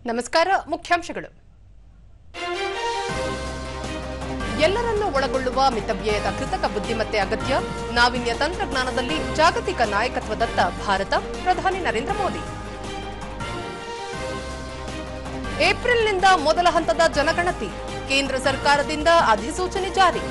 ನಮಸ್ಕಾರ. ಮುಖ್ಯಾಂಶಗಳು. ಎಲ್ಲರನ್ನೂ ಒಳಗೊಳ್ಳುವ ಮಿತವ್ಯಯದ ಕೃತಕ ಬುದ್ಧಿಮತ್ತೆ ಅಗತ್ಯ. ನಾವೀನ್ಯ ತಂತ್ರಜ್ಞಾನದಲ್ಲಿ ಜಾಗತಿಕ ನಾಯಕತ್ವದತ್ತ ಭಾರತ. ಪ್ರಧಾನಿ ನರೇಂದ್ರ ಮೋದಿ. ಏಪ್ರಿಲ್ನಿಂದ ಮೊದಲ ಹಂತದ ಜನಗಣತಿ. ಕೇಂದ್ರ ಸರ್ಕಾರದಿಂದ ಅಧಿಸೂಚನೆ ಜಾರಿ.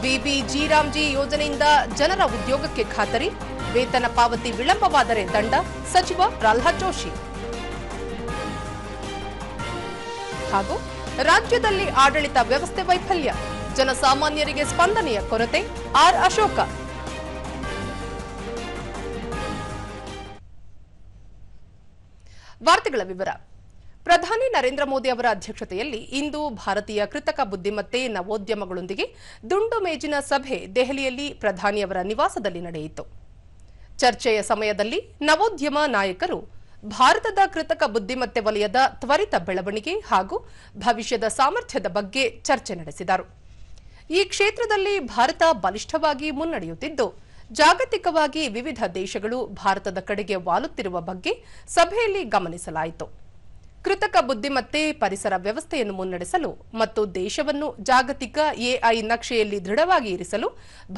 ಬಿಬಿಜಿ ರಾಮ್ಜಿ ಯೋಜನೆಯಿಂದ ಜನರ ಉದ್ಯೋಗಕ್ಕೆ ಖಾತರಿ. ವೇತನ ಪಾವತಿ ವಿಳಂಬವಾದರೆ ದಂಡ. ಸಚಿವ ಪ್ರಹ್ಲಾದ್ ಜೋಶಿ. ಹಾಗೂ ರಾಜ್ಯದಲ್ಲಿ ಆಡಳಿತ ವ್ಯವಸ್ಥೆ ವೈಫಲ್ಯ. ಜನಸಾಮಾನ್ಯರಿಗೆ ಸ್ಪಂದನೆಯ ಕೊರತೆ. ಆರ್ ಅಶೋಕ. ವಾರ್ತೆಗಳ ವಿವರ. ಪ್ರಧಾನಿ ನರೇಂದ್ರ ಮೋದಿ ಅವರ ಅಧ್ಯಕ್ಷತೆಯಲ್ಲಿ ಇಂದು ಭಾರತೀಯ ಕೃತಕ ಬುದ್ಧಿಮತ್ತೆ ನವೋದ್ಯಮಗಳೊಂದಿಗೆ ದುಂಡು ಮೇಜಿನ ಸಭೆ ದೆಹಲಿಯಲ್ಲಿ ಪ್ರಧಾನಿಯವರ ನಿವಾಸದಲ್ಲಿ ನಡೆಯಿತು. ಚರ್ಚೆಯ ಸಮಯದಲ್ಲಿ ನವೋದ್ಯಮ ನಾಯಕರು ಭಾರತದ ಕೃತಕ ಬುದ್ಧಿಮತ್ತೆ ವಲಯದ ತ್ವರಿತ ಬೆಳವಣಿಗೆ ಹಾಗೂ ಭವಿಷ್ಯದ ಸಾಮರ್ಥ್ಯದ ಬಗ್ಗೆ ಚರ್ಚೆ ನಡೆಸಿದರು. ಈ ಕ್ಷೇತ್ರದಲ್ಲಿ ಭಾರತ ಬಲಿಷ್ಠವಾಗಿ ಮುನ್ನಡೆಯುತ್ತಿದ್ದು, ಜಾಗತಿಕವಾಗಿ ವಿವಿಧ ದೇಶಗಳು ಭಾರತದ ಕಡೆಗೆ ವಾಲುತ್ತಿರುವ ಬಗ್ಗೆ ಸಭೆಯಲ್ಲಿ ಗಮನಿಸಲಾಯಿತು. ಕೃತಕ ಬುದ್ಧಿಮತ್ತೆ ಪರಿಸರ ವ್ಯವಸ್ಥೆಯನ್ನು ಮುನ್ನಡೆಸಲು ಮತ್ತು ದೇಶವನ್ನು ಜಾಗತಿಕ ಎಐ ನಕ್ಷೆಯಲ್ಲಿ ದೃಢವಾಗಿ ಇರಿಸಲು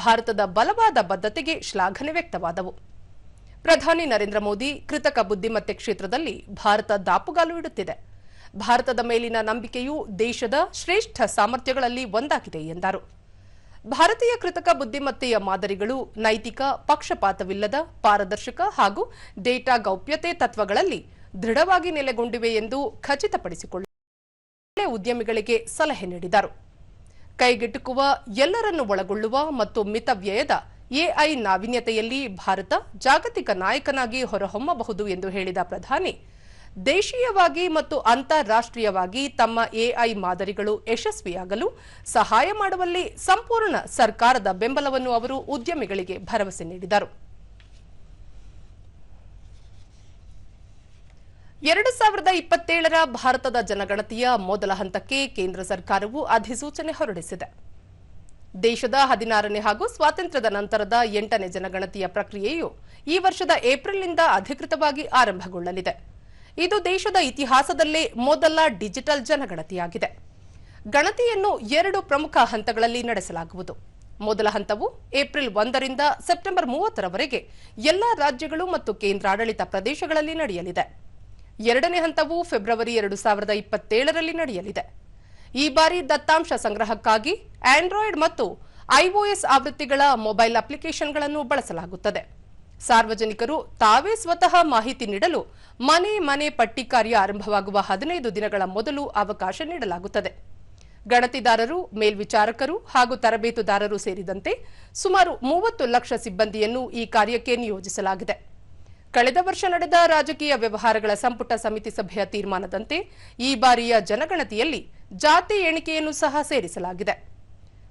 ಭಾರತದ ಬಲವಾದ ಬದ್ಧತೆಗೆ ಶ್ಲಾಘನೆ ವ್ಯಕ್ತವಾದವು. ಪ್ರಧಾನಿ ನರೇಂದ್ರ ಮೋದಿ ಕೃತಕ ಬುದ್ಧಿಮತ್ತೆ ಕ್ಷೇತ್ರದಲ್ಲಿ ಭಾರತ ದಾಪುಗಾಲು ಇಡುತ್ತಿದೆ. ಭಾರತದ ಮೇಲಿನ ನಂಬಿಕೆಯು ದೇಶದ ಶ್ರೇಷ್ಠ ಸಾಮರ್ಥ್ಯಗಳಲ್ಲಿ ಒಂದಾಗಿದೆ ಎಂದರು. ಭಾರತೀಯ ಕೃತಕ ಬುದ್ಧಿಮತ್ತೆಯ ಮಾದರಿಗಳು ನೈತಿಕ, ಪಕ್ಷಪಾತವಿಲ್ಲದ, ಪಾರದರ್ಶಕ ಹಾಗೂ ಡೇಟಾ ಗೌಪ್ಯತೆ ತತ್ವಗಳಲ್ಲಿ ದೃಢವಾಗಿ ನೆಲೆಗೊಂಡಿವೆ ಎಂದು ಖಚಿತಪಡಿಸಿಕೊಳ್ಳಲು ಉದ್ಯಮಿಗಳಿಗೆ ಸಲಹೆ ನೀಡಿದರು. ಕೈಗೆಟುಕುವ, ಎಲ್ಲರನ್ನೂ ಒಳಗೊಳ್ಳುವ ಮತ್ತು ಮಿತವ್ಯಯದ ಎಐ ನಾವೀನ್ಯತೆಯಲ್ಲಿ ಭಾರತ ಜಾಗತಿಕ ನಾಯಕನಾಗಿ ಹೊರಹೊಮ್ಮಬಹುದು ಎಂದು ಹೇಳಿದ ಪ್ರಧಾನಿ, ದೇಶೀಯವಾಗಿ ಮತ್ತು ಅಂತಾರಾಷ್ಟ್ರೀಯವಾಗಿ ತಮ್ಮ ಎಐ ಮಾದರಿಗಳು ಯಶಸ್ವಿಯಾಗಲು ಸಹಾಯ ಮಾಡುವಲ್ಲಿ ಸಂಪೂರ್ಣ ಸರ್ಕಾರದ ಬೆಂಬಲವನ್ನು ಅವರು ಉದ್ಯಮಿಗಳಿಗೆ ಭರವಸೆ ನೀಡಿದರು. 2027ರ ಭಾರತದ ಜನಗಣತಿಯ ಮೊದಲ ಹಂತಕ್ಕೆ ಕೇಂದ್ರ ಸರ್ಕಾರವು ಅಧಿಸೂಚನೆ ಹೊರಡಿಸಿದೆ. ದೇಶದ 16ನೇ ಹಾಗೂ ಸ್ವಾತಂತ್ರ್ಯದ ನಂತರದ 8ನೇ ಜನಗಣತಿಯ ಪ್ರಕ್ರಿಯೆಯು ಈ ವರ್ಷದ ಏಪ್ರಿಲ್ನಿಂದ ಅಧಿಕೃತವಾಗಿ ಆರಂಭಗೊಳ್ಳಲಿದೆ. ಇದು ದೇಶದ ಇತಿಹಾಸದಲ್ಲೇ ಮೊದಲ ಡಿಜಿಟಲ್ ಜನಗಣತಿಯಾಗಿದೆ. ಗಣತಿಯನ್ನು 2 ಪ್ರಮುಖ ಹಂತಗಳಲ್ಲಿ ನಡೆಸಲಾಗುವುದು. ಮೊದಲ ಹಂತವು ಏಪ್ರಿಲ್ 1ರಿಂದ ಸೆಪ್ಟೆಂಬರ್ 30ರವರೆಗೆ ಎಲ್ಲಾ ರಾಜ್ಯಗಳು ಮತ್ತು ಕೇಂದ್ರಾಡಳಿತ ಪ್ರದೇಶಗಳಲ್ಲಿ ನಡೆಯಲಿದೆ. ಎರಡನೇ ಹಂತವು ಫೆಬ್ರವರಿ 2027ರಲ್ಲಿ ನಡೆಯಲಿದೆ. ಈ ಬಾರಿ ದತ್ತಾಂಶ ಸಂಗ್ರಹಕ್ಕಾಗಿ ಆಂಡ್ರಾಯ್ಡ್ ಮತ್ತು ಐಒಎಸ್ ಆವೃತ್ತಿಗಳ ಮೊಬೈಲ್ ಅಪ್ಲಿಕೇಶನ್ಗಳನ್ನು ಬಳಸಲಾಗುತ್ತದೆ. ಸಾರ್ವಜನಿಕರು ತಾವೇ ಸ್ವತಃ ಮಾಹಿತಿ ನೀಡಲು ಮನೆ ಪಟ್ಟಿ ಕಾರ್ಯ ಆರಂಭವಾಗುವ 15 ದಿನಗಳ ಮೊದಲು ಅವಕಾಶ ನೀಡಲಾಗುತ್ತದೆ. ಗಣತಿದಾರರು, ಮೇಲ್ವಿಚಾರಕರು ಹಾಗೂ ತರಬೇತುದಾರರು ಸೇರಿದಂತೆ ಸುಮಾರು 30 ಲಕ್ಷ ಸಿಬ್ಬಂದಿಯನ್ನು ಈ ಕಾರ್ಯಕ್ಕೆ ನಿಯೋಜಿಸಲಾಗಿದೆ. ಕಳೆದ ವರ್ಷ ನಡೆದ ರಾಜಕೀಯ ವ್ಯವಹಾರಗಳ ಸಂಪುಟ ಸಮಿತಿ ಸಭೆಯ ತೀರ್ಮಾನದಂತೆ ಈ ಬಾರಿಯ ಜನಗಣತಿಯಲ್ಲಿ ಜಾತಿ ಎಣಿಕೆಯನ್ನು ಸಹ ಸೇರಿಸಲಾಗಿದೆ.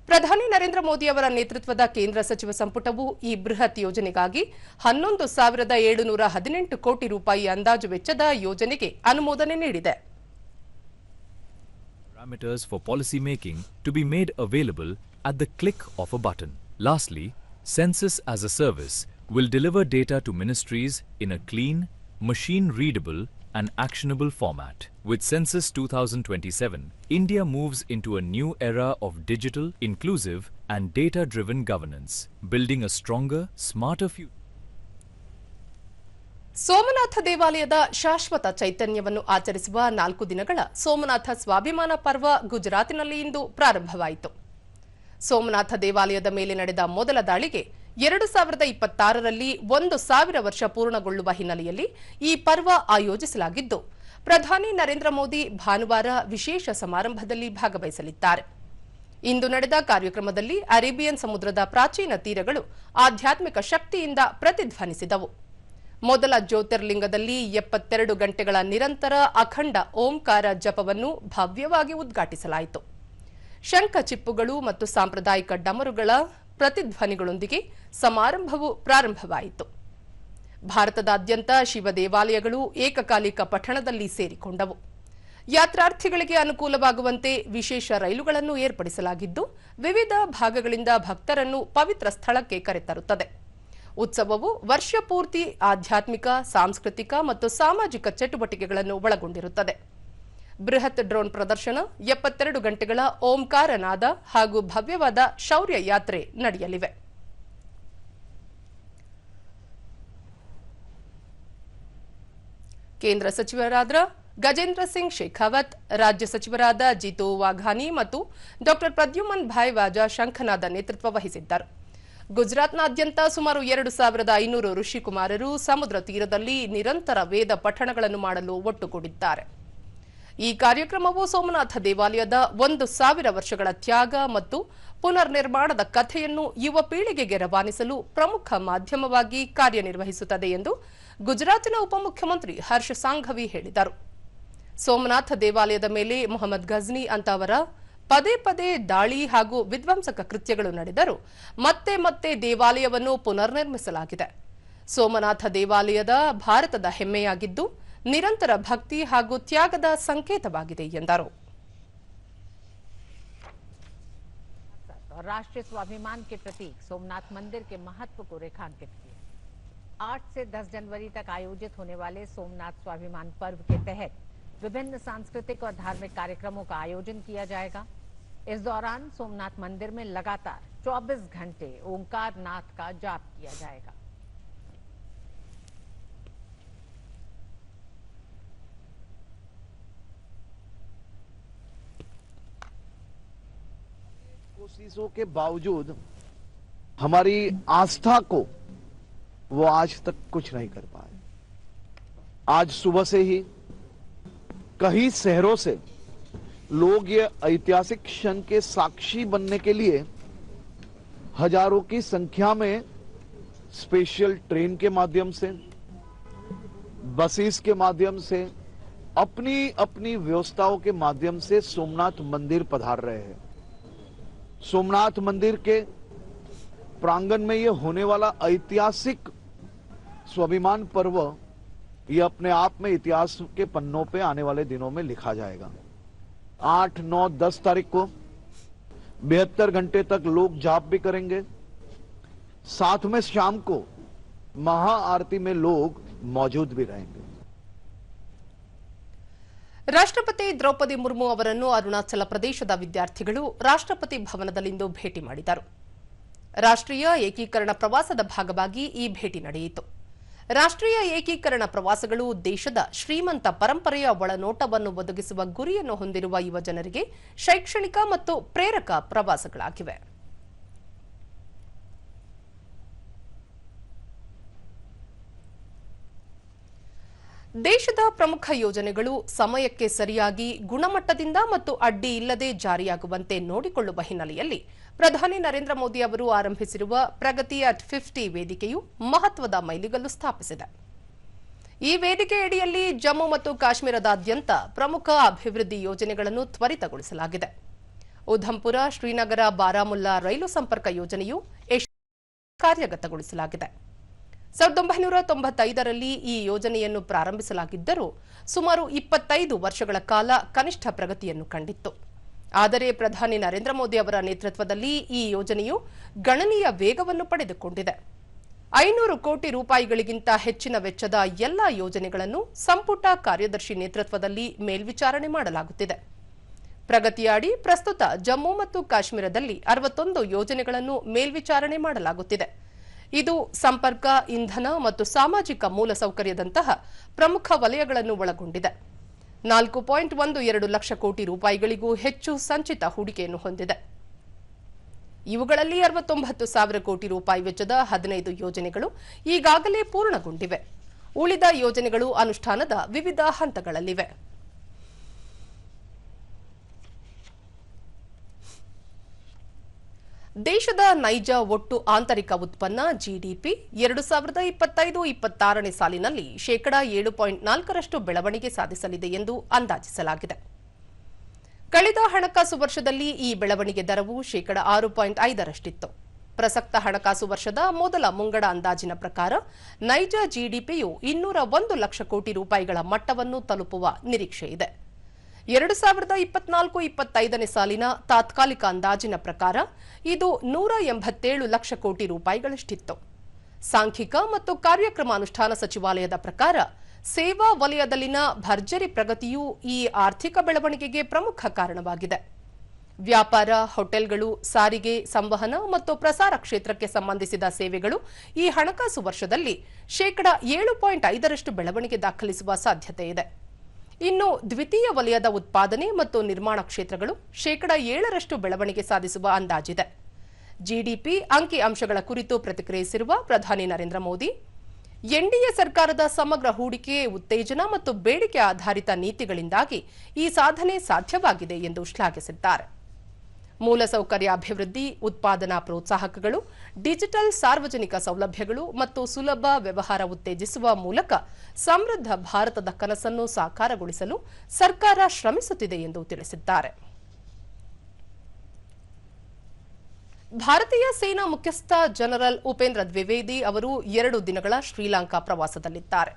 ಪ್ರಧಾನಿ ನರೇಂದ್ರ ಮೋದಿ ಅವರ ನೇತೃತ್ವದ ಕೇಂದ್ರ ಸಚಿವ ಸಂಪುಟವು ಈ ಬೃಹತ್ ಯೋಜನೆಗಾಗಿ 11,718 ಕೋಟಿ ರೂಪಾಯಿ ಅಂದಾಜು ವೆಚ್ಚದ ಯೋಜನೆಗೆ ಅನುಮೋದನೆ ನೀಡಿದೆ. Parameters for policy making to be made available at the click of a button. Lastly, Census as a Service will deliver data to ministries in a clean, machine-readable and actionable format. With Census 2027, India moves into a new era of digital, inclusive and data-driven governance, building a stronger, smarter future. Somnath ದೇವಾಲಯದ ಶಾಶ್ವತ ಚೈತನ್ಯವನ್ನು ಆಚರಿಸುವ 4 ದಿನಗಳ ಸೋಮನಾಥ ಸ್ವಾಭಿಮಾನ ಪರ್ವ ಗುಜರಾತಿನಲ್ಲಿ ಇಂದು ಪ್ರಾರಂಭವಾಯಿತು. ಸೋಮನಾಥ ದೇವಾಲಯದ ಮೇಲೆ ನಡೆದ ಮೊದಲ ದಾಳಿಗೆ 2026ರಲ್ಲಿ 1,000 ವರ್ಷ ಪೂರ್ಣಗೊಳ್ಳುವ ಹಿನ್ನೆಲೆಯಲ್ಲಿ ಈ ಪರ್ವ ಆಯೋಜಿಸಲಾಗಿದ್ದು, ಪ್ರಧಾನಿ ನರೇಂದ್ರ ಮೋದಿ ಭಾನುವಾರ ವಿಶೇಷ ಸಮಾರಂಭದಲ್ಲಿ ಭಾಗವಹಿಸಲಿದ್ದಾರೆ. ಇಂದು ನಡೆದ ಕಾರ್ಯಕ್ರಮದಲ್ಲಿ ಅರೇಬಿಯನ್ ಸಮುದ್ರದ ಪ್ರಾಚೀನ ತೀರಗಳು ಆಧ್ಯಾತ್ಮಿಕ ಶಕ್ತಿಯಿಂದ ಪ್ರತಿಧ್ವನಿಸಿದವು. ಮೊದಲ ಜ್ಯೋತಿರ್ಲಿಂಗದಲ್ಲಿ 72 ಗಂಟೆಗಳ ನಿರಂತರ ಅಖಂಡ ಓಂಕಾರ ಜಪವನ್ನು ಭವ್ಯವಾಗಿ ಉದ್ಘಾಟಿಸಲಾಯಿತು. ಶಂಖ ಚಿಪ್ಪುಗಳು ಮತ್ತು ಸಾಂಪ್ರದಾಯಿಕ ಡಮರುಗಳ ಪ್ರತಿಧ್ವನಿಗಳೊಂದಿಗೆ ಸಮಾರಂಭವು ಪ್ರಾರಂಭವಾಯಿತು. ಭಾರತದಾದ್ಯಂತ ಶಿವ ದೇವಾಲಯಗಳು ಏಕಕಾಲಿಕ ಪಠಣದಲ್ಲಿ ಸೇರಿಕೊಂಡವು. ಯಾತ್ರಾರ್ಥಿಗಳಿಗೆ ಅನುಕೂಲವಾಗುವಂತೆ ವಿಶೇಷ ರೈಲುಗಳನ್ನು ಏರ್ಪಡಿಸಲಾಗಿದ್ದು, ವಿವಿಧ ಭಾಗಗಳಿಂದ ಭಕ್ತರನ್ನು ಪವಿತ್ರ ಸ್ಥಳಕ್ಕೆ ಕರೆತರುತ್ತದೆ. ಉತ್ಸವವು ವರ್ಷ ಪೂರ್ತಿ ಆಧ್ಯಾತ್ಮಿಕ, ಸಾಂಸ್ಕೃತಿಕ ಮತ್ತು ಸಾಮಾಜಿಕ ಚಟುವಟಿಕೆಗಳನ್ನು ಒಳಗೊಂಡಿರುತ್ತದೆ. ಬೃಹತ್ ಡ್ರೋನ್ ಪ್ರದರ್ಶನ, 72 ಗಂಟೆಗಳ ಓಂಕಾರ ನಾದ ಹಾಗೂ ಭವ್ಯವಾದ ಶೌರ್ಯ ಯಾತ್ರೆ ನಡೆಯಲಿವೆ. ಕೇಂದ್ರ ಸಚಿವರಾದ ಗಜೇಂದ್ರ ಸಿಂಗ್ ಶೇಖಾವತ್, ರಾಜ್ಯ ಸಚಿವರಾದ ಜಿತು ವಾಘಾನಿ ಮತ್ತು ಡಾ ಪ್ರದ್ಯುಮನ್ ಭಾಯ್ ವಾಜಾ ಶಂಖನಾದ ನೇತೃತ್ವ ವಹಿಸಿದ್ದರು. ಗುಜರಾತ್ನಾದ್ಯಂತ ಸುಮಾರು 2500 ಋಷಿಕುಮಾರರು ಸಮುದ್ರ ತೀರದಲ್ಲಿ ನಿರಂತರ ವೇದ ಪಠಣಗಳನ್ನು ಮಾಡಲು ಒಟ್ಟುಗೂಡಿದ್ದಾರೆ. ಈ ಕಾರ್ಯಕ್ರಮವು ಸೋಮನಾಥ ದೇವಾಲಯದ 1000 ವರ್ಷಗಳ ತ್ಯಾಗ ಮತ್ತು ಪುನರ್ ನಿರ್ಮಾಣದ ಕಥೆಯನ್ನು ಯುವ ಪೀಳಿಗೆಗೆ ರವಾನಿಸಲು ಪ್ರಮುಖ ಮಾಧ್ಯಮವಾಗಿ ಕಾರ್ಯನಿರ್ವಹಿಸುತ್ತದೆ ಎಂದು ಗುಜರಾತಿನ ಉಪಮುಖ್ಯಮಂತ್ರಿ ಹರ್ಷ ಸಾಂಘವಿ ಹೇಳಿದರು. ಸೋಮನಾಥ ದೇವಾಲಯದ ಮೇಲೆ ಮೊಹಮ್ಮದ್ ಘಜ್ನಿ ಅಂತವರ ಪದೇ ಪದೇ ದಾಳಿ ಹಾಗೂ ವಿಧ್ವಂಸಕ ಕೃತ್ಯಗಳು ನಡೆದರೂ ಮತ್ತೆ ಮತ್ತೆ ದೇವಾಲಯವನ್ನು ಪುನರ್ ನಿರ್ಮಿಸಲಾಗಿದೆ. ಸೋಮನಾಥ ದೇವಾಲಯದ ಭಾರತದ ಹೆಮ್ಮೆಯಾಗಿದ್ದು, ನಿರಂತರ ಭಕ್ತಿ ಹಾಗೂ ತ್ಯಾಗದ ಸಂಕೇತವಾಗಿದೆ ಎಂದರು. राष्ट्रीय स्वाभिमान के प्रतीक सोमनाथ मंदिर के महत्व को रेखांकित किया। 8 से 10 जनवरी तक आयोजित होने वाले सोमनाथ स्वाभिमान पर्व के तहत विभिन्न सांस्कृतिक और धार्मिक कार्यक्रमों का आयोजन किया जाएगा। इस दौरान सोमनाथ मंदिर में लगातार 24 घंटे ओंकार नाथ का जाप किया जाएगा। कोशिशों के बावजूद हमारी आस्था को वो आज तक कुछ नहीं कर पाए। आज सुबह से ही कई शहरों से लोग ये ऐतिहासिक क्षण के साक्षी बनने के लिए हजारों की संख्या में स्पेशल ट्रेन के माध्यम से, बसेस के माध्यम से, अपनी अपनी व्यवस्थाओं के माध्यम से सोमनाथ मंदिर पधार रहे हैं। सोमनाथ मंदिर के प्रांगण में ये होने वाला ऐतिहासिक स्वाभिमान पर्व ये अपने आप में इतिहास के पन्नों पे आने वाले दिनों में लिखा जाएगा। 8, 9, 10 तारीख को 72 घंटे तक लोग जाप भी करेंगे। साथ में शाम को महाआरती में लोग मौजूद भी रहेंगे। ರಾಷ್ಟ್ರಪತಿ ದ್ರೌಪದಿ ಮುರ್ಮು ಅವರನ್ನು ಅರುಣಾಚಲ ಪ್ರದೇಶದ ವಿದ್ಯಾರ್ಥಿಗಳು ರಾಷ್ಟ್ರಪತಿ ಭವನದಲ್ಲಿಂದು ಭೇಟಿ ಮಾಡಿದರು. ರಾಷ್ಟ್ರೀಯ ಏಕೀಕರಣ ಪ್ರವಾಸದ ಭಾಗವಾಗಿ ಈ ಭೇಟಿ ನಡೆಯಿತು. ರಾಷ್ಟ್ರೀಯ ಏಕೀಕರಣ ಪ್ರವಾಸಗಳು ದೇಶದ ಶ್ರೀಮಂತ ಪರಂಪರೆಯ ಒಳನೋಟವನ್ನು ಒದಗಿಸುವ ಗುರಿಯನ್ನು ಹೊಂದಿರುವ ಯುವ ಜನರಿಗೆ ಶೈಕ್ಷಣಿಕ ಮತ್ತು ಪ್ರೇರಕ ಪ್ರವಾಸಗಳಾಗಿವೆ. ದೇಶದ ಪ್ರಮುಖ ಯೋಜನೆಗಳು ಸಮಯಕ್ಕೆ ಸರಿಯಾಗಿ ಗುಣಮಟ್ಟದಿಂದ ಮತ್ತು ಅಡ್ಡಿ ಇಲ್ಲದೆ ಜಾರಿಯಾಗುವಂತೆ ನೋಡಿಕೊಳ್ಳುವ ಹಿನ್ನೆಲೆಯಲ್ಲಿ ಪ್ರಧಾನಿ ನರೇಂದ್ರ ಮೋದಿ ಅವರು ಆರಂಭಿಸಿರುವ ಪ್ರಗತಿ ಅಟ್ 50 ವೇದಿಕೆಯು ಮಹತ್ವದ ಮೈಲಿಗಲ್ಲು ಸ್ಥಾಪಿಸಿದೆ. ಈ ವೇದಿಕೆಯಡಿಯಲ್ಲಿ ಜಮ್ಮು ಮತ್ತು ಕಾಶ್ಮೀರದಾದ್ಯಂತ ಪ್ರಮುಖ ಅಭಿವೃದ್ಧಿ ಯೋಜನೆಗಳನ್ನು ತ್ವರಿತಗೊಳಿಸಲಾಗಿದೆ. ಉಧಂಪುರ, ಶ್ರೀನಗರ, ಬಾರಾಮುಲ್ಲಾ ರೈಲು ಸಂಪರ್ಕ ಯೋಜನೆಯು ಕಾರ್ಯಗತಗೊಳಿಸಲಾಗಿದೆ. 1995ರಲ್ಲಿ ಈ ಯೋಜನೆಯನ್ನು ಪ್ರಾರಂಭಿಸಲಾಗಿದ್ದರೂ ಸುಮಾರು 25 ವರ್ಷಗಳ ಕಾಲ ಕನಿಷ್ಠ ಪ್ರಗತಿಯನ್ನು ಕಂಡಿತ್ತು. ಆದರೆ ಪ್ರಧಾನಿ ನರೇಂದ್ರ ಮೋದಿ ಅವರ ನೇತೃತ್ವದಲ್ಲಿ ಈ ಯೋಜನೆಯು ಗಣನೀಯ ವೇಗವನ್ನು ಪಡೆದುಕೊಂಡಿದೆ. 500 ಕೋಟಿ ರೂಪಾಯಿಗಳಿಗಿಂತ ಹೆಚ್ಚಿನ ವೆಚ್ಚದ ಎಲ್ಲಾ ಯೋಜನೆಗಳನ್ನು ಸಂಪುಟ ಕಾರ್ಯದರ್ಶಿ ನೇತೃತ್ವದಲ್ಲಿ ಮೇಲ್ವಿಚಾರಣೆ ಮಾಡಲಾಗುತ್ತಿದೆ. ಪ್ರಗತಿಯಾಡಿ ಪ್ರಸ್ತುತ ಜಮ್ಮು ಮತ್ತು ಕಾಶ್ಮೀರದಲ್ಲಿ 61 ಯೋಜನೆಗಳನ್ನು ಮೇಲ್ವಿಚಾರಣೆ ಮಾಡಲಾಗುತ್ತಿದೆ. ಇದು ಸಂಪರ್ಕ, ಇಂಧನ ಮತ್ತು ಸಾಮಾಜಿಕ ಮೂಲಸೌಕರ್ಯದಂತಹ ಪ್ರಮುಖ ವಲಯಗಳನ್ನು ಒಳಗೊಂಡಿದೆ. 4.12 ಲಕ್ಷ ಕೋಟಿ ರೂಪಾಯಿಗಳಿಗೂ ಹೆಚ್ಚು ಸಂಚಿತ ಹೂಡಿಕೆಯನ್ನು ಹೊಂದಿದೆ. ಇವುಗಳಲ್ಲಿ 69,000 ಕೋಟಿ ರೂಪಾಯಿ ವೆಚ್ಚದ 15 ಯೋಜನೆಗಳು ಈಗಾಗಲೇ ಪೂರ್ಣಗೊಂಡಿವೆ. ಉಳಿದ ಯೋಜನೆಗಳು ಅನುಷ್ಠಾನದ ವಿವಿಧ ಹಂತಗಳಲ್ಲಿವೆ. ದೇಶದ ನೈಜ ಒಟ್ಟು ಆಂತರಿಕ ಉತ್ಪನ್ನ ಜಿಡಿಪಿ 2025-26ನೇ ಸಾಲಿನಲ್ಲಿ ಶೇಕಡಾ 7.4ರಷ್ಟು ಬೆಳವಣಿಗೆ ಸಾಧಿಸಲಿದೆ ಎಂದು ಅಂದಾಜಿಸಲಾಗಿದೆ. ಕಳೆದ ಹಣಕಾಸು ವರ್ಷದಲ್ಲಿ ಈ ಬೆಳವಣಿಗೆ ದರವು ಶೇಕಡಾ 6.5ರಷ್ಟಿತ್ತು. ಪ್ರಸಕ್ತ ಹಣಕಾಸು ವರ್ಷದ ಮೊದಲ ಮುಂಗಡ ಅಂದಾಜಿನ ಪ್ರಕಾರ ನೈಜ ಜಿಡಿಪಿಯು 201 ಲಕ್ಷ ಕೋಟಿ ರೂಪಾಯಿಗಳ ಮಟ್ಟವನ್ನು ತಲುಪುವ ನಿರೀಕ್ಷೆ ಇದೆ. 2024-25ನೇ ಸಾಲಿನ ತಾತ್ಕಾಲಿಕ ಅಂದಾಜಿನ ಪ್ರಕಾರ ಇದು 187 ಲಕ್ಷ ಕೋಟಿ ರೂಪಾಯಿಗಳಷ್ಟಿತ್ತು. ಸಾಂಖ್ಯಿಕ ಮತ್ತು ಕಾರ್ಯಕ್ರಮ ಅನುಷ್ಠಾನ ಸಚಿವಾಲಯದ ಪ್ರಕಾರ ಸೇವಾ ವಲಯದಲ್ಲಿನ ಭರ್ಜರಿ ಪ್ರಗತಿಯು ಈ ಆರ್ಥಿಕ ಬೆಳವಣಿಗೆಗೆ ಪ್ರಮುಖ ಕಾರಣವಾಗಿದೆ. ವ್ಯಾಪಾರ, ಹೋಟೆಲ್ಗಳು, ಸಾರಿಗೆ, ಸಂವಹನ ಮತ್ತು ಪ್ರಸಾರ ಕ್ಷೇತ್ರಕ್ಕೆ ಸಂಬಂಧಿಸಿದ ಸೇವೆಗಳು ಈ ಹಣಕಾಸು ವರ್ಷದಲ್ಲಿ ಶೇಕಡ 7.5ರಷ್ಟು ಬೆಳವಣಿಗೆ ದಾಖಲಿಸುವ ಸಾಧ್ಯತೆ ಇದೆ. ಇನ್ನು ದ್ವಿತೀಯ ವಲಯದ ಉತ್ಪಾದನೆ ಮತ್ತು ನಿರ್ಮಾಣ ಕ್ಷೇತ್ರಗಳು ಶೇಕಡ 7ರಷ್ಟು ಬೆಳವಣಿಗೆ ಸಾಧಿಸುವ ಅಂದಾಜಿದೆ. ಜಿಡಿಪಿ ಅಂಕಿಅಂಶಗಳ ಕುರಿತು ಪ್ರತಿಕ್ರಿಯಿಸಿರುವ ಪ್ರಧಾನಿ ನರೇಂದ್ರ ಮೋದಿ, ಎನ್ಡಿಎ ಸರ್ಕಾರದ ಸಮಗ್ರ ಹೂಡಿಕೆ, ಉತ್ತೇಜನ ಮತ್ತು ಬೇಡಿಕೆ ಆಧಾರಿತ ನೀತಿಗಳಿಂದಾಗಿ ಈ ಸಾಧನೆ ಸಾಧ್ಯವಾಗಿದೆ ಎಂದು ಶ್ಲಾಘಿಸಿದ್ದಾರೆ. ಮೂಲಸೌಕರ್ಯ ಅಭಿವೃದ್ಧಿ, ಉತ್ಪಾದನಾ ಪ್ರೋತ್ಸಾಹಕಗಳು, ಡಿಜಿಟಲ್ ಸಾರ್ವಜನಿಕ ಸೌಲಭ್ಯಗಳು ಮತ್ತು ಸುಲಭ ವ್ಯವಹಾರ ಉತ್ತೇಜಿಸುವ ಮೂಲಕ ಸಮೃದ್ಧ ಭಾರತದ ಕನಸನ್ನು ಸಾಕಾರಗೊಳಿಸಲು ಸರ್ಕಾರ ಶ್ರಮಿಸುತ್ತಿದೆ ಎಂದು ತಿಳಿಸಿದ್ದಾರೆ. ಭಾರತೀಯ ಸೇನಾ ಮುಖ್ಯಸ್ಥ ಜನರಲ್ ಉಪೇಂದ್ರ ದ್ವಿವೇದಿ ಅವರು 2 ದಿನಗಳ ಶ್ರೀಲಂಕಾ ಪ್ರವಾಸದಲ್ಲಿದ್ದಾರೆ.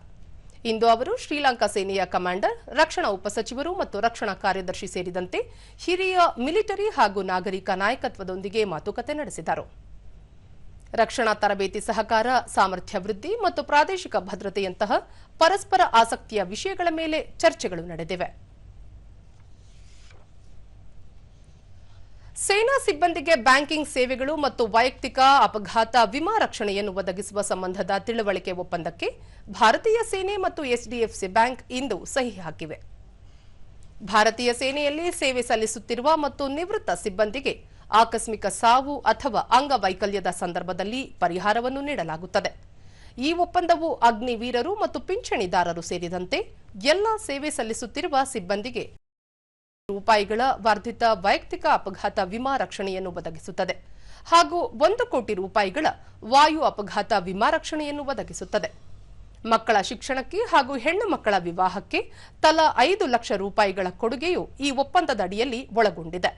ಇಂದು ಅವರು ಶ್ರೀಲಂಕಾ ಸೇನೆಯ ಕಮಾಂಡರ್, ರಕ್ಷಣಾ ಉಪಸಚಿವರು ಮತ್ತು ರಕ್ಷಣಾ ಕಾರ್ಯದರ್ಶಿ ಸೇರಿದಂತೆ ಹಿರಿಯ ಮಿಲಿಟರಿ ಹಾಗೂ ನಾಗರಿಕ ನಾಯಕತ್ವದೊಂದಿಗೆ ಮಾತುಕತೆ ನಡೆಸಿದರು. ರಕ್ಷಣಾ ತರಬೇತಿ ಸಹಕಾರ, ಸಾಮರ್ಥ್ಯ ವೃದ್ಧಿ ಮತ್ತು ಪ್ರಾದೇಶಿಕ ಭದ್ರತೆಯಂತಹ ಪರಸ್ಪರ ಆಸಕ್ತಿಯ ವಿಷಯಗಳ ಮೇಲೆ ಚರ್ಚೆಗಳು ನಡೆದಿವೆ. ಸೇನಾ ಸಿಬ್ಬಂದಿಗೆ ಬ್ಯಾಂಕಿಂಗ್ ಸೇವೆಗಳು ಮತ್ತು ವೈಯಕ್ತಿಕ ಅಪಘಾತ ವಿಮಾ ರಕ್ಷಣೆಯನ್ನು ಒದಗಿಸುವ ಸಂಬಂಧದ ತಿಳುವಳಿಕೆ ಒಪ್ಪಂದಕ್ಕೆ ಭಾರತೀಯ ಸೇನೆ ಮತ್ತು ಎಚ್ಡಿಎಫ್ಸಿ ಬ್ಯಾಂಕ್ ಇಂದು ಸಹಿ ಹಾಕಿವೆ. ಭಾರತೀಯ ಸೇನೆಯಲ್ಲಿ ಸೇವೆ ಸಲ್ಲಿಸುತ್ತಿರುವ ಮತ್ತು ನಿವೃತ್ತ ಸಿಬ್ಬಂದಿಗೆ ಆಕಸ್ಮಿಕ ಸಾವು ಅಥವಾ ಅಂಗವೈಕಲ್ಯದ ಸಂದರ್ಭದಲ್ಲಿ ಪರಿಹಾರವನ್ನು ನೀಡಲಾಗುತ್ತದೆ. ಈ ಒಪ್ಪಂದವು ಅಗ್ನಿವೀರರು ಮತ್ತು ಪಿಂಚಣಿದಾರರು ಸೇರಿದಂತೆ ಎಲ್ಲ ಸೇವೆ ಸಲ್ಲಿಸುತ್ತಿರುವ ಸಿಬ್ಬಂದಿಗೆ ರೂಪಾಯಿಗಳ ವರ್ಧಿತ ವೈಯಕ್ತಿಕ ಅಪಘಾತ ವಿಮಾ ರಕ್ಷಣೆಯನ್ನು ಒದಗಿಸುತ್ತದೆ ಹಾಗೂ 1 ಕೋಟಿ ರೂಪಾಯಿಗಳ ವಾಯು ಅಪಘಾತ ವಿಮಾ ರಕ್ಷಣೆಯನ್ನು ಒದಗಿಸುತ್ತದೆ. ಮಕ್ಕಳ ಶಿಕ್ಷಣಕ್ಕೆ ಹಾಗೂ ಹೆಣ್ಣು ಮಕ್ಕಳ ವಿವಾಹಕ್ಕೆ ತಲಾ 5 ಲಕ್ಷ ರೂಪಾಯಿಗಳ ಕೊಡುಗೆಯು ಈ ಒಪ್ಪಂದದ ಅಡಿಯಲ್ಲಿ ಒಳಗೊಂಡಿದೆ.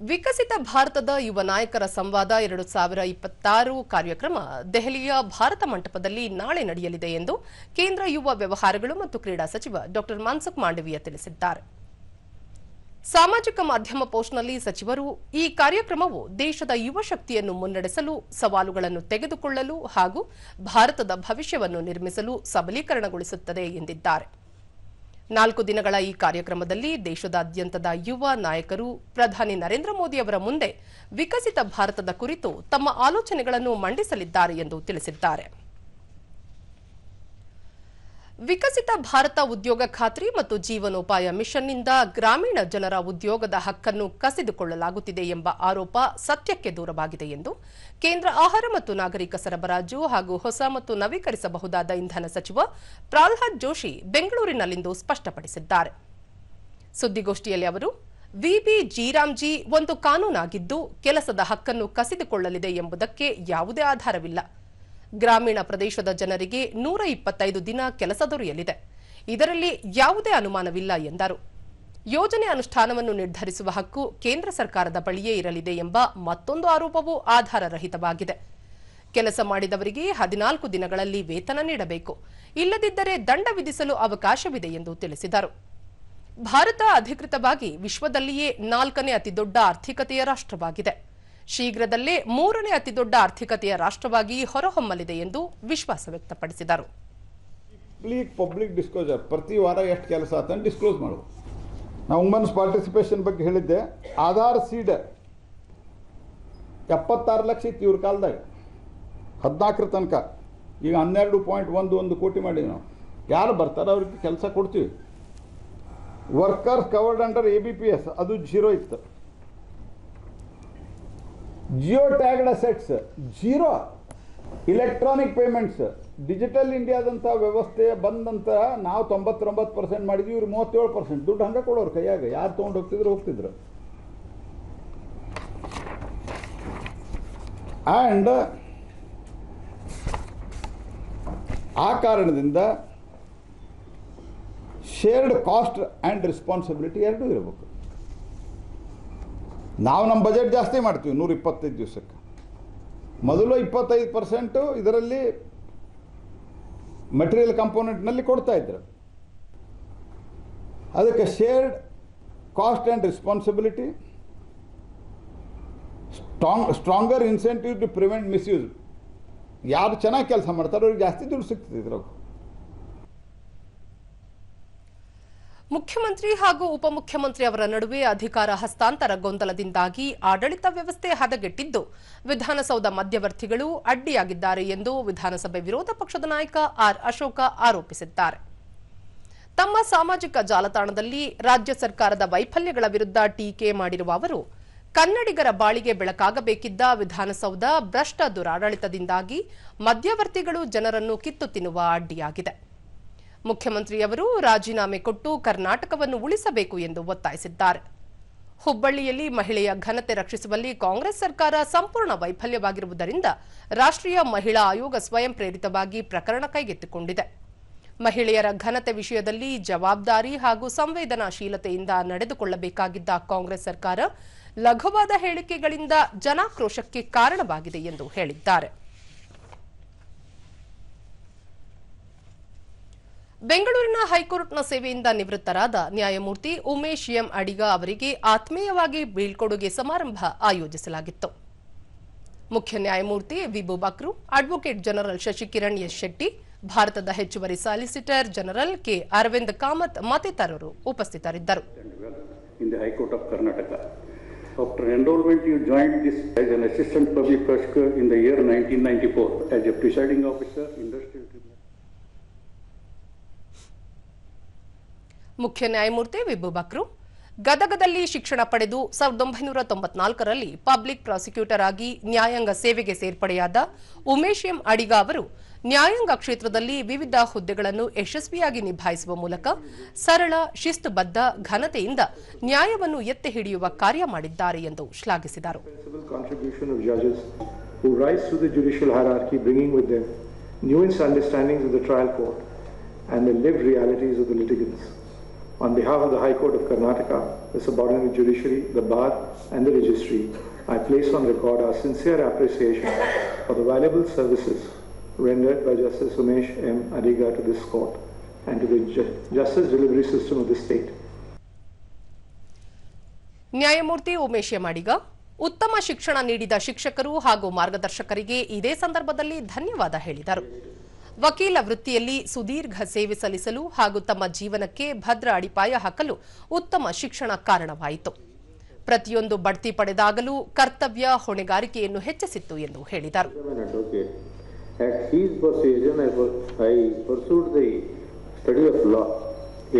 ವಿಕಸಿತ ಭಾರತದ ಯುವ ನಾಯಕರ ಸಂವಾದ 2026 ಕಾರ್ಯಕ್ರಮ ದೆಹಲಿಯ ಭಾರತ ಮಂಟಪದಲ್ಲಿ ನಾಳೆ ನಡೆಯಲಿದೆ ಎಂದು ಕೇಂದ್ರ ಯುವ ವ್ಯವಹಾರಗಳು ಮತ್ತು ಕ್ರೀಡಾ ಸಚಿವ ಡಾ ಮನ್ಸುಖ್ ಮಾಂಡವೀಯ ತಿಳಿಸಿದ್ದಾರೆ. ಸಾಮಾಜಿಕ ಮಾಧ್ಯಮ ಪೋಸ್ಟ್ನಲ್ಲಿ ಸಚಿವರು, ಈ ಕಾರ್ಯಕ್ರಮವು ದೇಶದ ಯುವ ಶಕ್ತಿಯನ್ನು ಮುನ್ನಡೆಸಲು, ಸವಾಲುಗಳನ್ನು ತೆಗೆದುಕೊಳ್ಳಲು ಹಾಗೂ ಭಾರತದ ಭವಿಷ್ಯವನ್ನು ನಿರ್ಮಿಸಲು ಸಬಲೀಕರಣಗೊಳಿಸುತ್ತದೆ ಎಂದಿದ್ದಾರೆ. 4 ದಿನಗಳ ಈ ಕಾರ್ಯಕ್ರಮದಲ್ಲಿ ದೇಶದಾದ್ಯಂತದ ಯುವ ನಾಯಕರು ಪ್ರಧಾನಿ ನರೇಂದ್ರ ಮೋದಿ ಅವರ ಮುಂದೆ ವಿಕಸಿತ ಭಾರತದ ಕುರಿತು ತಮ್ಮ ಆಲೋಚನೆಗಳನ್ನು ಮಂಡಿಸಲಿದ್ದಾರೆ ಎಂದು ತಿಳಿಸಿದ್ದಾರೆ. ವಿಕಸಿತ ಭಾರತ ಉದ್ಯೋಗ ಖಾತ್ರಿ ಮತ್ತು ಜೀವನೋಪಾಯ ಮಿಷನ್ನಿಂದ ಗ್ರಾಮೀಣ ಜನರ ಉದ್ಯೋಗದ ಹಕ್ಕನ್ನು ಕಸಿದುಕೊಳ್ಳಲಾಗುತ್ತಿದೆ ಎಂಬ ಆರೋಪ ಸತ್ಯಕ್ಕೆ ದೂರವಾಗಿದೆ ಎಂದು ಕೇಂದ್ರ ಆಹಾರ ಮತ್ತು ನಾಗರಿಕ ಸರಬರಾಜು ಹಾಗೂ ಹೊಸ ಮತ್ತು ನವೀಕರಿಸಬಹುದಾದ ಇಂಧನ ಸಚಿವ ಪ್ರಹ್ಲಾದ್ ಜೋಶಿ ಬೆಂಗಳೂರಿನಲ್ಲಿಂದು ಸ್ಪಷ್ಟಪಡಿಸಿದ್ದಾರೆ. ಸುದ್ದಿಗೋಷ್ಠಿಯಲ್ಲಿ ಅವರು, ವಿಬಿ ಜೀರಾಮ್ಜಿ ಒಂದು ಕಾನೂನಾಗಿದ್ದು ಕೆಲಸದ ಹಕ್ಕನ್ನು ಕಸಿದುಕೊಳ್ಳಲಿದೆ ಎಂಬುದಕ್ಕೆ ಯಾವುದೇ ಆಧಾರವಿಲ್ಲ. ಗ್ರಾಮೀಣ ಪ್ರದೇಶದ ಜನರಿಗೆ 125 ದಿನ ಕೆಲಸ ದೊರೆಯಲಿದೆ. ಇದರಲ್ಲಿ ಯಾವುದೇ ಅನುಮಾನವಿಲ್ಲ ಎಂದರು. ಯೋಜನೆ ಅನುಷ್ಠಾನವನ್ನು ನಿರ್ಧರಿಸುವ ಹಕ್ಕು ಕೇಂದ್ರ ಸರ್ಕಾರದ ಬಳಿಯೇ ಇರಲಿದೆ ಎಂಬ ಮತ್ತೊಂದು ಆರೋಪವೂ ಆಧಾರರಹಿತವಾಗಿದೆ. ಕೆಲಸ ಮಾಡಿದವರಿಗೆ 14 ದಿನಗಳಲ್ಲಿ ವೇತನ ನೀಡಬೇಕು, ಇಲ್ಲದಿದ್ದರೆ ದಂಡ ವಿಧಿಸಲು ಅವಕಾಶವಿದೆ ಎಂದು ತಿಳಿಸಿದರು. ಭಾರತ ಅಧಿಕೃತವಾಗಿ ವಿಶ್ವದಲ್ಲಿಯೇ 4ನೇ ಅತಿದೊಡ್ಡ ಆರ್ಥಿಕತೆಯ ರಾಷ್ಟ್ರವಾಗಿದೆ. ಶೀಘ್ರದಲ್ಲೇ 3ನೇ ಅತಿದೊಡ್ಡ ಆರ್ಥಿಕತೆಯ ರಾಷ್ಟ್ರವಾಗಿ ಹೊರಹೊಮ್ಮಲಿದೆ ಎಂದು ವಿಶ್ವಾಸ ವ್ಯಕ್ತಪಡಿಸಿದರು. ಪಬ್ಲಿಕ್ ಡಿಸ್ಕ್ಲೋಸರ್ ಪ್ರತಿ ವಾರ ಎಷ್ಟು ಕೆಲಸ ಆತ ಡಿಸ್ಕ್ಲೋಸ್ ಮಾಡು. ನಾವು ವುಮೆನ್ಸ್ ಪಾರ್ಟಿಸಿಪೇಷನ್ ಬಗ್ಗೆ ಹೇಳಿದ್ದೆ. ಆಧಾರ್ ಸೀಡ್ 76 ಲಕ್ಷ ಇತ್ತು ಇವ್ರ ಕಾಲದಾಗ, 14 ತನಕ. ಈಗ 12.11 ಕೋಟಿ ಮಾಡಿವಿ ನಾವು. ಯಾರು ಬರ್ತಾರೆ ಅವ್ರಿಗೆ ಕೆಲಸ ಕೊಡ್ತೀವಿ. ವರ್ಕರ್ಸ್ ಕವರ್ಡ್ ಅಂಡರ್ ABPS ಅದು 0 ಇತ್ತು. Geo tagged assets 0. Electronic payments, digital ಇಂಡಿಯಾದಂಥ ವ್ಯವಸ್ಥೆ ಬಂದಂತ ನಾವು 99% ಮಾಡಿದ್ವಿ. ಇವ್ರು 37%. ದುಡ್ಡು ಹಂಗೆ ಕೊಡೋರು ಕೈಯಾಗ. ಯಾರು ತೊಗೊಂಡು ಹೋಗ್ತಿದ್ರು. ಆ್ಯಂಡ್ ಆ ಕಾರಣದಿಂದ ಶೇರ್ಡ್ ಕಾಸ್ಟ್ ಆ್ಯಂಡ್ ರೆಸ್ಪಾನ್ಸಿಬಿಲಿಟಿ ಎರಡೂ ಇರಬೇಕು. ನಾವು ನಮ್ಮ ಬಜೆಟ್ ಜಾಸ್ತಿ ಮಾಡ್ತೀವಿ 125 ದಿವಸಕ್ಕೆ. ಮೊದಲು 25% ಇದರಲ್ಲಿ ಮೆಟೀರಿಯಲ್ ಕಂಪೋನೆಂಟ್ನಲ್ಲಿ ಕೊಡ್ತಾ ಇದ್ರು. ಅದಕ್ಕೆ shared cost and responsibility, stronger incentive to prevent misuse. ಯಾರು ಚೆನ್ನಾಗಿ ಕೆಲಸ ಮಾಡ್ತಾರೋ ಅವ್ರಿಗೆ ಜಾಸ್ತಿ ದುಡ್ಡು ಸಿಗ್ತದೆ ಇದ್ರಾಗ. ಮುಖ್ಯಮಂತ್ರಿ ಹಾಗೂ ಉಪಮುಖ್ಯಮಂತ್ರಿ ಅವರ ನಡುವೆ ಅಧಿಕಾರ ಹಸ್ತಾಂತರ ಗೊಂದಲದಿಂದಾಗಿ ಆಡಳಿತ ವ್ಯವಸ್ಥೆ ಹದಗೆಟ್ಟಿದ್ದು ವಿಧಾನಸೌಧ ಮಧ್ಯವರ್ತಿಗಳು ಅಡ್ಡಿಯಾಗಿದ್ದಾರೆ ಎಂದು ವಿಧಾನಸಭೆ ವಿರೋಧ ಪಕ್ಷದ ನಾಯಕ ಆರ್ ಅಶೋಕ ಆರೋಪಿಸಿದ್ದಾರೆ. ತಮ್ಮ ಸಾಮಾಜಿಕ ಜಾಲತಾಣದಲ್ಲಿ ರಾಜ್ಯ ಸರ್ಕಾರದ ವೈಫಲ್ಯಗಳ ವಿರುದ್ಧ ಟೀಕೆ ಮಾಡಿರುವ ಅವರು, ಕನ್ನಡಿಗರ ಬಾಳಿಗೆ ಬೆಳಕಾಗಬೇಕಿದ್ದ ವಿಧಾನಸೌಧ ಭ್ರಷ್ಟ ದುರಾಡಳಿತದಿಂದಾಗಿ ಮಧ್ಯವರ್ತಿಗಳು ಜನರನ್ನು ಕಿತ್ತು ತಿನ್ನುವ ಅಡ್ಡಿಯಾಗಿದೆ. ಮುಖ್ಯಮಂತ್ರಿಯವರು ರಾಜೀನಾಮೆ ಕೊಟ್ಟು ಕರ್ನಾಟಕವನ್ನು ಉಳಿಸಬೇಕು ಎಂದು ಒತ್ತಾಯಿಸಿದ್ದಾರೆ. ಹುಬ್ಬಳ್ಳಿಯಲ್ಲಿ ಮಹಿಳೆಯ ಘನತೆ ರಕ್ಷಿಸುವಲ್ಲಿ ಕಾಂಗ್ರೆಸ್ ಸರ್ಕಾರ ಸಂಪೂರ್ಣ ವೈಫಲ್ಯವಾಗಿರುವುದರಿಂದ ರಾಷ್ಟ್ರೀಯ ಮಹಿಳಾ ಆಯೋಗ ಸ್ವಯಂ ಪ್ರೇರಿತವಾಗಿ ಪ್ರಕರಣ ಕೈಗೆತ್ತಿಕೊಂಡಿದೆ. ಮಹಿಳೆಯರ ಘನತೆ ವಿಷಯದಲ್ಲಿ ಜವಾಬ್ದಾರಿ ಹಾಗೂ ಸಂವೇದನಾಶೀಲತೆಯಿಂದ ನಡೆದುಕೊಳ್ಳಬೇಕಾಗಿದ್ದ ಕಾಂಗ್ರೆಸ್ ಸರ್ಕಾರ ಲಘುವಾದ ಹೇಳಿಕೆಗಳಿಂದ ಜನಾಕ್ರೋಶಕ್ಕೆ ಕಾರಣವಾಗಿದೆ ಎಂದು ಹೇಳಿದ್ದಾರೆ. ಬೆಂಗಳೂರಿನ ಹೈಕೋರ್ಟ್ನ ಸೇವೆಯಿಂದ ನಿವೃತ್ತರಾದ ನ್ಯಾಯಮೂರ್ತಿ ಉಮೇಶ್ ಎಂ ಅಡಿಗ ಅವರಿಗೆ ಆತ್ಮೀಯವಾಗಿ ಬೀಳ್ಕೊಡುಗೆ ಸಮಾರಂಭ ಆಯೋಜಿಸಲಾಗಿತ್ತು. ಮುಖ್ಯ ನ್ಯಾಯಮೂರ್ತಿ Vibhu Bakru, advocate general Shashikiran S Shetty, ಭಾರತದ ಹೆಚ್ಚುವರಿ solicitor general K Aravind Kamath ಮತ್ತಿತರರು ಉಪಸ್ಥಿತರಿದ್ದರು. After enrollment, you joined this as an assistant public prosecutor in the year 1994 as a presiding officer, industrial tribunal. ಮುಖ್ಯ ನ್ಯಾಯಮೂರ್ತಿ ವಿಭು ಬಕ್ರು ಗದಗದಲ್ಲಿ ಶಿಕ್ಷಣ ಪಡೆದು 1994ರಲ್ಲಿ ಪಬ್ಲಿಕ್ ಪ್ರಾಸಿಕ್ಯೂಟರ್ ಆಗಿ ನ್ಯಾಯಾಂಗ ಸೇವೆಗೆ ಸೇರ್ಪಡೆಯಾದ ಉಮೇಶ್ ಎಂ ಅಡಿಗ ಅವರು ನ್ಯಾಯಾಂಗ ಕ್ಷೇತ್ರದಲ್ಲಿ ವಿವಿಧ ಹುದ್ದೆಗಳನ್ನು ಯಶಸ್ವಿಯಾಗಿ ನಿಭಾಯಿಸುವ ಮೂಲಕ ಸರಳ, ಶಿಸ್ತುಬದ್ಧ, ಘನತೆಯಿಂದ ನ್ಯಾಯವನ್ನು ಎತ್ತಿ ಹಿಡಿಯುವ ಕಾರ್ಯ ಮಾಡಿದ್ದಾರೆ ಎಂದು ಶ್ಲಾಘಿಸಿದರು. On behalf of the High Court of Karnataka, the subordinate judiciary, the bar and the registry, I place on record our sincere appreciation for the valuable services rendered by Justice Umesh M. Adiga to this court and to the justice delivery system of the state. ನ್ಯಾಯಮೂರ್ತಿ Umesh M ಅಡಿಗ ಉತ್ತಮ ಶಿಕ್ಷಣ ನೀಡಿದ ಶಿಕ್ಷಕರು ಹಾಗೂ ಮಾರ್ಗದರ್ಶಕರಿಗೆ ಇದೇ ಸಂದರ್ಭದಲ್ಲಿ ಧನ್ಯವಾದ ಹೇಳಿದರು. ವಕೀಲ ವೃತ್ತಿಯಲ್ಲಿ ಸುದೀರ್ಘ ಸೇವೆ ಸಲ್ಲಿಸಲು ಹಾಗೂ ತಮ್ಮ ಜೀವನಕ್ಕೆ ಭದ್ರ ಅಡಿಪಾಯ ಹಾಕಲು ಉತ್ತಮ ಶಿಕ್ಷಣ ಕಾರಣವಾಯಿತು. ಪ್ರತಿಯೊಂದು ಬಡ್ತಿ ಪಡೆದಾಗಲೂ ಕರ್ತವ್ಯ, ಹೊಣೆಗಾರಿಕೆಯನ್ನು ಹೆಚ್ಚಿಸಿತ್ತು ಎಂದು ಹೇಳಿದರು. At his persuasion, I pursued the study of law,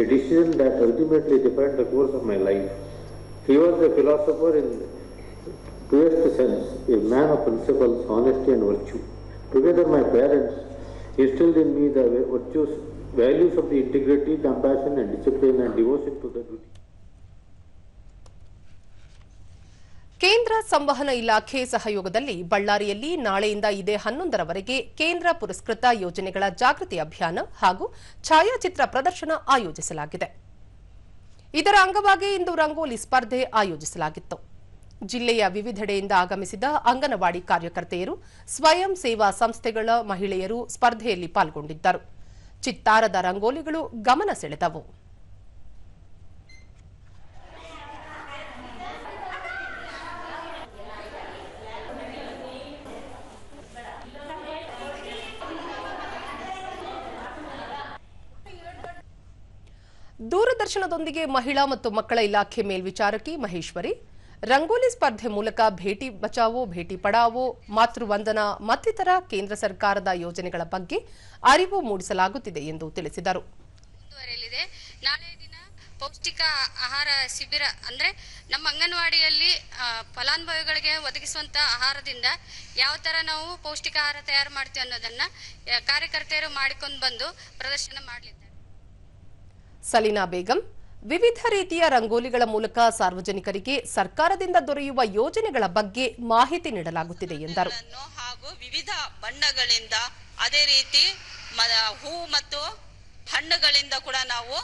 a decision that ultimately defined the course of my life. He was a philosopher in truest sense, a man of principles, honesty and virtue. Together my parents instilled in me the virtues, values of the integrity, compassion and discipline and devotion to the duty. ಕೇಂದ್ರ ಸಂವಹನ ಇಲಾಖೆ ಸಹಯೋಗದಲ್ಲಿ ಬಳ್ಳಾರಿಯಲ್ಲಿ ನಾಳೆಯಿಂದ ಇದೇ 11ರವರೆಗೆ ಕೇಂದ್ರ ಪುರಸ್ಕೃತ ಯೋಜನೆಗಳ ಜಾಗೃತಿ ಅಭಿಯಾನ ಹಾಗೂ ಛಾಯಾಚಿತ್ರ ಪ್ರದರ್ಶನ ಆಯೋಜಿಸಲಾಗಿದೆ. ಇದರ ಅಂಗವಾಗಿ ಇಂದು ರಂಗೋಲಿ ಸ್ಪರ್ಧೆ ಆಯೋಜಿಸಲಾಗಿತ್ತು. ಜಿಲ್ಲೆಯ ವಿವಿಧೆಡೆಯಿಂದ ಆಗಮಿಸಿದ ಅಂಗನವಾಡಿ ಕಾರ್ಯಕರ್ತೆಯರು, ಸ್ವಯಂ ಸೇವಾ ಸಂಸ್ಥೆಗಳ ಮಹಿಳೆಯರು ಸ್ಪರ್ಧೆಯಲ್ಲಿ ಪಾಲ್ಗೊಂಡಿದ್ದರು. ಚಿತ್ತಾರದ ರಂಗೋಲಿಗಳು ಗಮನ ಸೆಳೆದವು. ದೂರದರ್ಶನದೊಂದಿಗೆ ಮಹಿಳಾ ಮತ್ತು ಮಕ್ಕಳ ಇಲಾಖೆ ಮೇಲ್ವಿಚಾರಕಿ ಮಹೇಶ್ವರಿ ರಂಗೋಲಿ ಸ್ಪರ್ಧೆ ಮೂಲಕ ಭೇಟಿ ಬಚಾವೋ, ಭೇಟಿ ಪಡಾವೋ, ಮಾತೃವಂದನಾ ಮತ್ತಿತರ ಕೇಂದ್ರ ಸರ್ಕಾರದ ಯೋಜನೆಗಳ ಬಗ್ಗೆ ಅರಿವು ಮೂಡಿಸಲಾಗುತ್ತಿದೆ ಎಂದು ತಿಳಿಸಿದರು. ನಾಳೆ ದಿನ ಪೌಷ್ಟಿಕ ಆಹಾರ ಶಿಬಿರ ಅಂದ್ರೆ ನಮ್ಮ ಅಂಗನವಾಡಿಯಲ್ಲಿ ಫಲಾನುಭವಿಗಳಿಗೆ ಒದಗಿಸುವಂತ ಆಹಾರದಿಂದ ಯಾವ ತರ ನಾವು ಪೌಷ್ಟಿಕ ಆಹಾರ ತಯಾರು ಮಾಡ್ತೀವಿ ಅನ್ನೋದನ್ನ ಕಾರ್ಯಕರ್ತೆಯರು ಮಾಡಿಕೊಂಡು ಬಂದು ಪ್ರದರ್ಶನ ಮಾಡಲಿದ್ದಾರೆ. ಸಲೀನಾ ಬೇಗಂ ವಿವಿಧ ರೀತಿಯ ರಂಗೋಲಿಗಳ ಮೂಲಕ ಸಾರ್ವಜನಿಕರಿಗೆ ಸರ್ಕಾರದಿಂದ ದೊರೆಯುವ ಯೋಜನೆಗಳ ಬಗ್ಗೆ ಮಾಹಿತಿ ನೀಡಲಾಗುತ್ತಿದೆ ಎಂದರು. ಹಾಗೂ ವಿವಿಧ ಬಣ್ಣಗಳಿಂದ ಅದೇ ರೀತಿ ಹೂ ಮತ್ತು ಹಣ್ಣುಗಳಿಂದ ಕೂಡ ನಾವು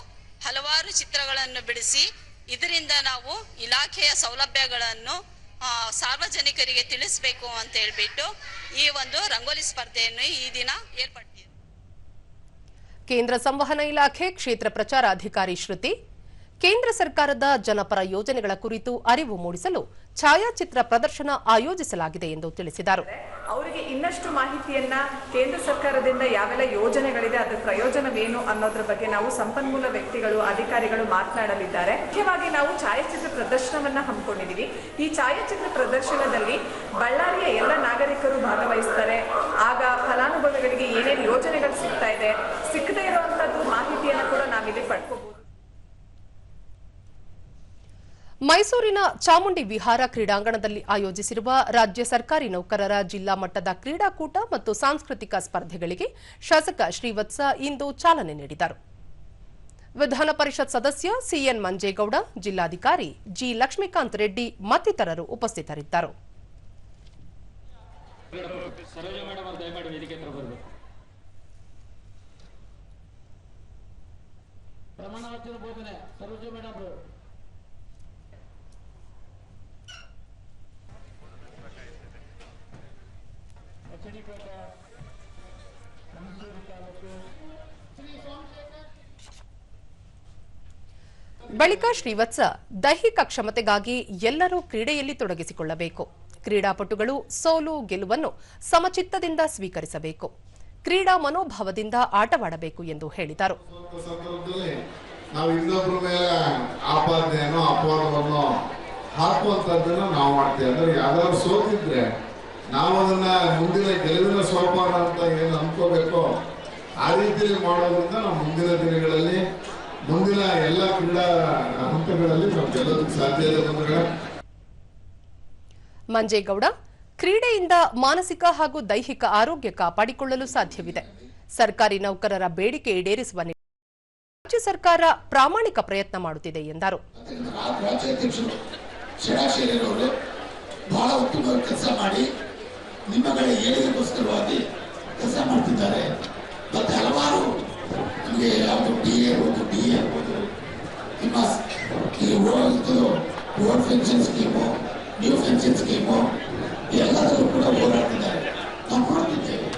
ಹಲವಾರು ಚಿತ್ರಗಳನ್ನು ಬಿಡಿಸಿ ಇದರಿಂದ ನಾವು ಇಲಾಖೆಯ ಸೌಲಭ್ಯಗಳನ್ನು ಸಾರ್ವಜನಿಕರಿಗೆ ತಿಳಿಸಬೇಕು ಅಂತ ಹೇಳ್ಬಿಟ್ಟು ಈ ಒಂದು ರಂಗೋಲಿ ಸ್ಪರ್ಧೆಯನ್ನು ಈ ದಿನ ಏರ್ಪಡಿಸಿದೆ. ಕೇಂದ್ರ ಸಂವಹನ ಇಲಾಖೆ ಕ್ಷೇತ್ರ ಪ್ರಚಾರಾಧಿಕಾರಿ ಶ್ರುತಿ ಕೇಂದ್ರ ಸರ್ಕಾರದ ಜನಪರ ಯೋಜನೆಗಳ ಕುರಿತು ಅರಿವು ಮೂಡಿಸಲು ಛಾಯಾಚಿತ್ರ ಪ್ರದರ್ಶನ ಆಯೋಜಿಸಲಾಗಿದೆ ಎಂದು ತಿಳಿಸಿದರು. ಅವರಿಗೆ ಇನ್ನಷ್ಟು ಮಾಹಿತಿಯನ್ನ ಕೇಂದ್ರ ಸರ್ಕಾರದಿಂದ ಯಾವೆಲ್ಲ ಯೋಜನೆಗಳಿದೆ, ಅದರ ಪ್ರಯೋಜನವೇನು ಅನ್ನೋದ್ರ ಬಗ್ಗೆ ನಾವು ಸಂಪನ್ಮೂಲ ವ್ಯಕ್ತಿಗಳು, ಅಧಿಕಾರಿಗಳು ಮಾತನಾಡಲಿದ್ದಾರೆ. ಮುಖ್ಯವಾಗಿ ನಾವು ಛಾಯಾಚಿತ್ರ ಪ್ರದರ್ಶನವನ್ನ ಹಮ್ಮಿಕೊಂಡಿದ್ದೀವಿ. ಈ ಛಾಯಾಚಿತ್ರ ಪ್ರದರ್ಶನದಲ್ಲಿ ಬಳ್ಳಾರಿಯ ಎಲ್ಲ ನಾಗರಿಕರು ಭಾಗವಹಿಸ್ತಾರೆ. ಆಗ ಫಲಾನುಭವಿಗಳಿಗೆ ಏನೇನು ಯೋಜನೆಗಳು ಸಿಗ್ತಾ ಇದೆ, ಸಿಕ್ಕದೇ ಇರುವಂತದ್ದು ಮಾಹಿತಿಯನ್ನು ಕೂಡ ನಾವಿಲ್ಲಿ ಪಡ್ಕೋಬಹುದು. ಮೈಸೂರಿನ ಚಾಮುಂಡಿ ವಿಹಾರ ಕ್ರೀಡಾಂಗಣದಲ್ಲಿ ಆಯೋಜಿಸಿರುವ ರಾಜ್ಯ ಸರ್ಕಾರಿ ನೌಕರರ ಜಿಲ್ಲಾ ಮಟ್ಟದ ಕ್ರೀಡಾಕೂಟ ಮತ್ತು ಸಾಂಸ್ಕೃತಿಕ ಸ್ಪರ್ಧೆಗಳಿಗೆ ಶಾಸಕ ಶ್ರೀವತ್ಸ ಇಂದು ಚಾಲನೆ ನೀಡಿದರು. ವಿಧಾನ ಪರಿಷತ್ ಸದಸ್ಯ ಸಿಎನ್ ಮಂಜೇಗೌಡ, ಜಿಲ್ಲಾಧಿಕಾರಿ ಜಿ ಲಕ್ಷ್ಮೀಕಾಂತ್ ರೆಡ್ಡಿ ಮತ್ತಿತರರು ಉಪಸ್ಥಿತರಿದ್ದರು. ಬಳಿಕ ಶ್ರೀವತ್ಸ ದೈಹಿಕ ಕ್ಷಮತೆಗಾಗಿ ಎಲ್ಲರೂ ಕ್ರೀಡೆಯಲ್ಲಿ ತೊಡಗಿಸಿಕೊಳ್ಳಬೇಕು. ಕ್ರೀಡಾಪಟುಗಳು ಸೋಲು ಗೆಲುವನ್ನು ಸಮಚಿತ್ತದಿಂದ ಸ್ವೀಕರಿಸಬೇಕು. ಕ್ರೀಡಾ ಮನೋಭಾವದಿಂದ ಆಟವಾಡಬೇಕು ಎಂದು ಹೇಳಿದರು. ನಾವು ಇನ್ನೊಬ್ಬರ ಮೇಲೆ ಆಪಾದನೆಯನ್ನು ಅಪವಾದವನ್ನು ಹಾಕುವಂತದ್ದನ್ನು ನಾವು ಮಾಡ್ತೇವೆ. ಅಂದ್ರೆ ಯಾವ್ದಾದ್ರು ಸೋತಿದ್ರೆ ನಾವು ಅದನ್ನ ಮುಂದಿನ ಗೆಲುವಿನ ಸೋಪಾನ ಅಂತ ಏನು ಅನ್ಕೋಬೇಕೋ ಆ ರೀತಿಯಲ್ಲಿ ಮಾಡೋದ್ರಿಂದ ನಾವು ಮುಂದಿನ ದಿನಗಳಲ್ಲಿ ಮುಂದಿನ ಎಲ್ಲ ಕ್ರೀಡಾ ಹಂತಗಳಲ್ಲಿ ನಾವು ಗೆಲ್ಲೋದಕ್ಕೆ ಸಾಧ್ಯ ಇದೆ. ಮಂಜೇಗೌಡ, ಕ್ರೀಡೆಯಿಂದ ಮಾನಸಿಕ ಹಾಗೂ ದೈಹಿಕ ಆರೋಗ್ಯ ಕಾಪಾಡಿಕೊಳ್ಳಲು ಸಾಧ್ಯವಿದೆ. ಸರ್ಕಾರಿ ನೌಕರರ ಬೇಡಿಕೆ ಈಡೇರಿಸುವ ರಾಜ್ಯ ಸರ್ಕಾರ ಪ್ರಾಮಾಣಿಕ ಪ್ರಯತ್ನ ಮಾಡುತ್ತಿದೆ ಎಂದರು. ಬಹಳ ಉತ್ತಮ ಕೆಲಸ ಮಾಡಿ ನಿಮ್ಮಗಳ ಏಳಿಗೆಗೋಸ್ಕರವಾಗಿ ಕೆಲಸ ಮಾಡ್ತಿದ್ದಾರೆ. ಮತ್ತೆ ಹಲವಾರು ನಮಗೆ ಯಾವುದು DA ಇರ್ಬೋದು, DA ಇರ್ಬೋದು, ನಿಮ್ಮ ಈ old pension scheme, new pension scheme ಎಲ್ಲದರಲ್ಲೂ ಕೂಡ ಹೋರಾಡ್ತಿದ್ದಾರೆ. ನಾವು ನೋಡ್ತಿದ್ದೇವೆ.